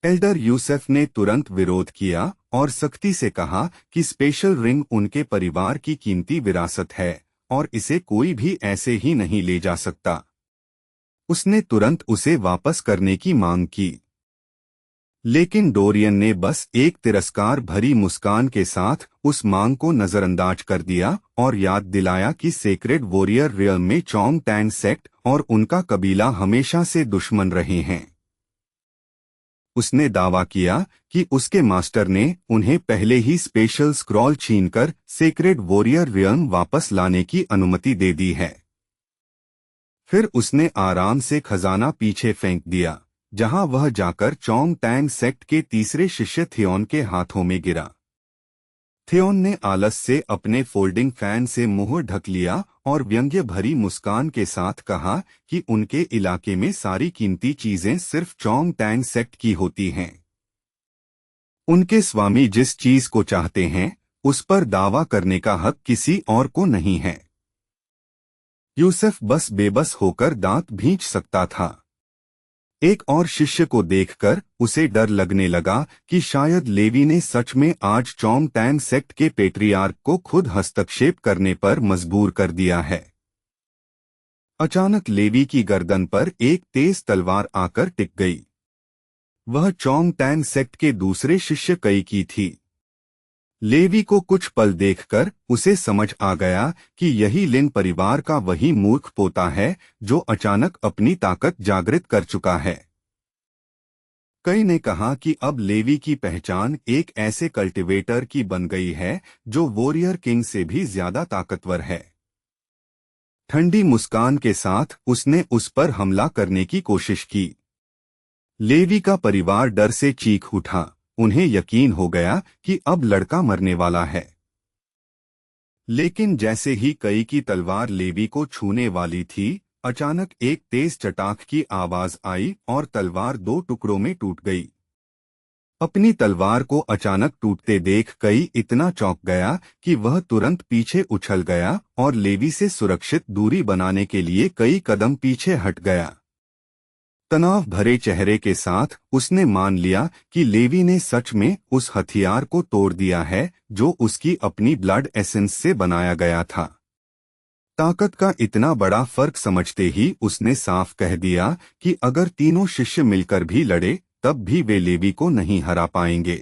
एल्डर यूसेफ ने तुरंत विरोध किया और सख्ती से कहा कि स्पेशल रिंग उनके परिवार की कीमती विरासत है और इसे कोई भी ऐसे ही नहीं ले जा सकता। उसने तुरंत उसे वापस करने की मांग की, लेकिन डोरियन ने बस एक तिरस्कार भरी मुस्कान के साथ उस मांग को नजरअंदाज कर दिया और याद दिलाया कि सेक्रेड वॉरियर रियल्म में चोंग टैंग सेक्ट और उनका कबीला हमेशा से दुश्मन रहे हैं। उसने दावा किया कि उसके मास्टर ने उन्हें पहले ही स्पेशल स्क्रॉल छीनकर सेक्रेड वॉरियर रियल्म वापस लाने की अनुमति दे दी है। फिर उसने आराम से खजाना पीछे फेंक दिया, जहां वह जाकर चोंग टैंग सेक्ट के तीसरे शिष्य थियोन के हाथों में गिरा। थियोन ने आलस से अपने फोल्डिंग फैन से मुंह ढक लिया और व्यंग्य भरी मुस्कान के साथ कहा कि उनके इलाके में सारी कीमती चीजें सिर्फ चोंग टैंग सेक्ट की होती हैं। उनके स्वामी जिस चीज को चाहते हैं, उस पर दावा करने का हक किसी और को नहीं है। यूसुफ बस बेबस होकर दांत भींच सकता था। एक और शिष्य को देखकर उसे डर लगने लगा कि शायद लेवी ने सच में आज चोंग टैंग सेक्ट के पेट्रियार्क को खुद हस्तक्षेप करने पर मजबूर कर दिया है। अचानक लेवी की गर्दन पर एक तेज तलवार आकर टिक गई। वह चोंग टैंग सेक्ट के दूसरे शिष्य कई की थी। लेवी को कुछ पल देखकर उसे समझ आ गया कि यही लिन परिवार का वही मूर्ख पोता है जो अचानक अपनी ताकत जागृत कर चुका है। कई ने कहा कि अब लेवी की पहचान एक ऐसे कल्टिवेटर की बन गई है जो वॉरियर किंग से भी ज्यादा ताकतवर है। ठंडी मुस्कान के साथ उसने उस पर हमला करने की कोशिश की, लेवी का परिवार डर से चीख उठा। उन्हें यकीन हो गया कि अब लड़का मरने वाला है। लेकिन जैसे ही कई की तलवार लेवी को छूने वाली थी, अचानक एक तेज चटाख की आवाज आई और तलवार दो टुकड़ों में टूट गई। अपनी तलवार को अचानक टूटते देख कई इतना चौंक गया कि वह तुरंत पीछे उछल गया और लेवी से सुरक्षित दूरी बनाने के लिए कई कदम पीछे हट गया। तनाव भरे चेहरे के साथ उसने मान लिया कि लेवी ने सच में उस हथियार को तोड़ दिया है जो उसकी अपनी ब्लड एसेंस से बनाया गया था। ताकत का इतना बड़ा फर्क समझते ही उसने साफ कह दिया कि अगर तीनों शिष्य मिलकर भी लड़े तब भी वे लेवी को नहीं हरा पाएंगे।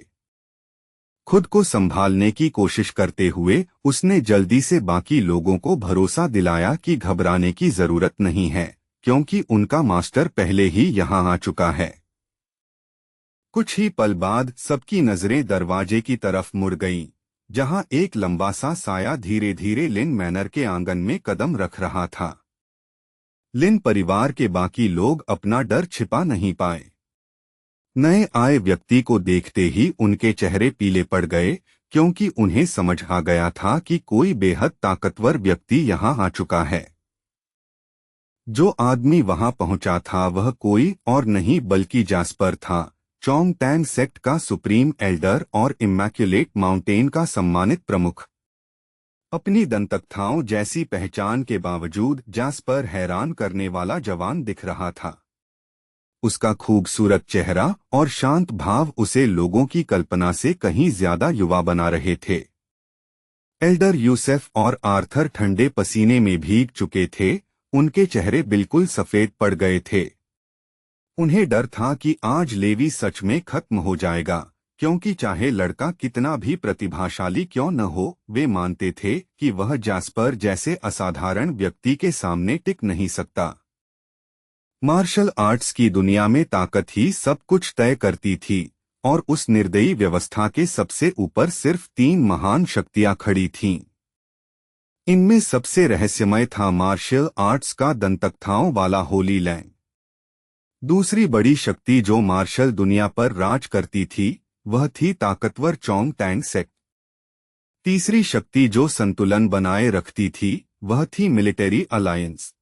खुद को संभालने की कोशिश करते हुए उसने जल्दी से बाकी लोगों को भरोसा दिलाया कि घबराने की जरूरत नहीं है, क्योंकि उनका मास्टर पहले ही यहां आ चुका है। कुछ ही पल बाद सबकी नजरें दरवाजे की तरफ मुड़ गईं, जहां एक लंबा सा साया धीरे धीरे लिन मैनर के आंगन में कदम रख रहा था। लिन परिवार के बाकी लोग अपना डर छिपा नहीं पाए। नए आए व्यक्ति को देखते ही उनके चेहरे पीले पड़ गए, क्योंकि उन्हें समझ आ गया था कि कोई बेहद ताकतवर व्यक्ति यहां आ चुका है। जो आदमी वहां पहुंचा था वह कोई और नहीं बल्कि जास्पर था, चोंग टैंग सेक्ट का सुप्रीम एल्डर और इमैक्युलेट माउंटेन का सम्मानित प्रमुख। अपनी दंतकथाओं जैसी पहचान के बावजूद जास्पर हैरान करने वाला जवान दिख रहा था। उसका खूबसूरत चेहरा और शांत भाव उसे लोगों की कल्पना से कहीं ज्यादा युवा बना रहे थे। एल्डर यूसेफ और आर्थर ठंडे पसीने में भीग चुके थे, उनके चेहरे बिल्कुल सफेद पड़ गए थे। उन्हें डर था कि आज लेवी सच में खत्म हो जाएगा, क्योंकि चाहे लड़का कितना भी प्रतिभाशाली क्यों न हो, वे मानते थे कि वह जास्पर जैसे असाधारण व्यक्ति के सामने टिक नहीं सकता। मार्शल आर्ट्स की दुनिया में ताकत ही सब कुछ तय करती थी, और उस निर्दयी व्यवस्था के सबसे ऊपर सिर्फ 3 महान शक्तियां खड़ी थीं। इनमें सबसे रहस्यमय था मार्शल आर्ट्स का दंतकथाओं वाला होली लैंग। दूसरी बड़ी शक्ति जो मार्शल दुनिया पर राज करती थी वह थी ताकतवर चोंग टैंग सेक्ट। तीसरी शक्ति जो संतुलन बनाए रखती थी वह थी मिलिट्री अलायंस।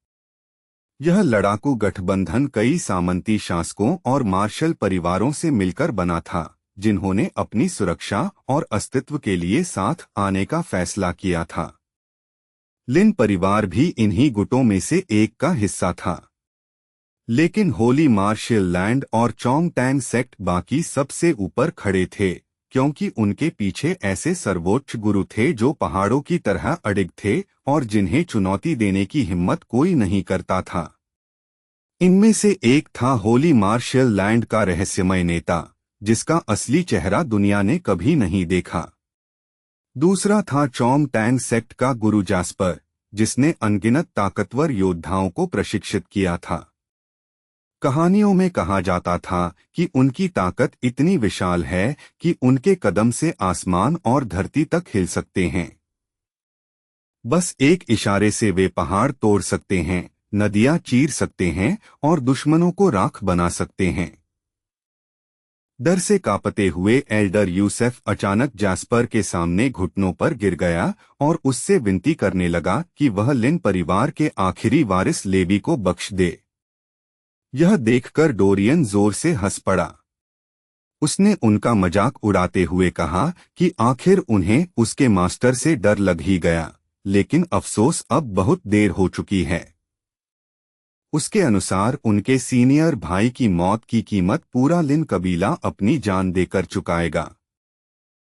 यह लड़ाकू गठबंधन कई सामंती शासकों और मार्शल परिवारों से मिलकर बना था, जिन्होंने अपनी सुरक्षा और अस्तित्व के लिए साथ आने का फैसला किया था। लिन परिवार भी इन्हीं गुटों में से एक का हिस्सा था। लेकिन होली मार्शल लैंड और चोंग टैंग सेक्ट बाकी सबसे ऊपर खड़े थे, क्योंकि उनके पीछे ऐसे सर्वोच्च गुरु थे जो पहाड़ों की तरह अडिग थे और जिन्हें चुनौती देने की हिम्मत कोई नहीं करता था। इनमें से एक था होली मार्शल लैंड का रहस्यमय नेता, जिसका असली चेहरा दुनिया ने कभी नहीं देखा। दूसरा था चोंग टैंग सेक्ट का गुरु जास्पर, जिसने अनगिनत ताकतवर योद्धाओं को प्रशिक्षित किया था। कहानियों में कहा जाता था कि उनकी ताकत इतनी विशाल है कि उनके कदम से आसमान और धरती तक हिल सकते हैं। बस एक इशारे से वे पहाड़ तोड़ सकते हैं, नदियां चीर सकते हैं और दुश्मनों को राख बना सकते हैं। डर से कांपते हुए एल्डर यूसेफ अचानक जास्पर के सामने घुटनों पर गिर गया और उससे विनती करने लगा कि वह लिन परिवार के आखिरी वारिस लेवी को बख्श दे। यह देखकर डोरियन जोर से हंस पड़ा। उसने उनका मजाक उड़ाते हुए कहा कि आखिर उन्हें उसके मास्टर से डर लग ही गया, लेकिन अफसोस अब बहुत देर हो चुकी है। उसके अनुसार उनके सीनियर भाई की मौत की कीमत पूरा लिन कबीला अपनी जान देकर चुकाएगा।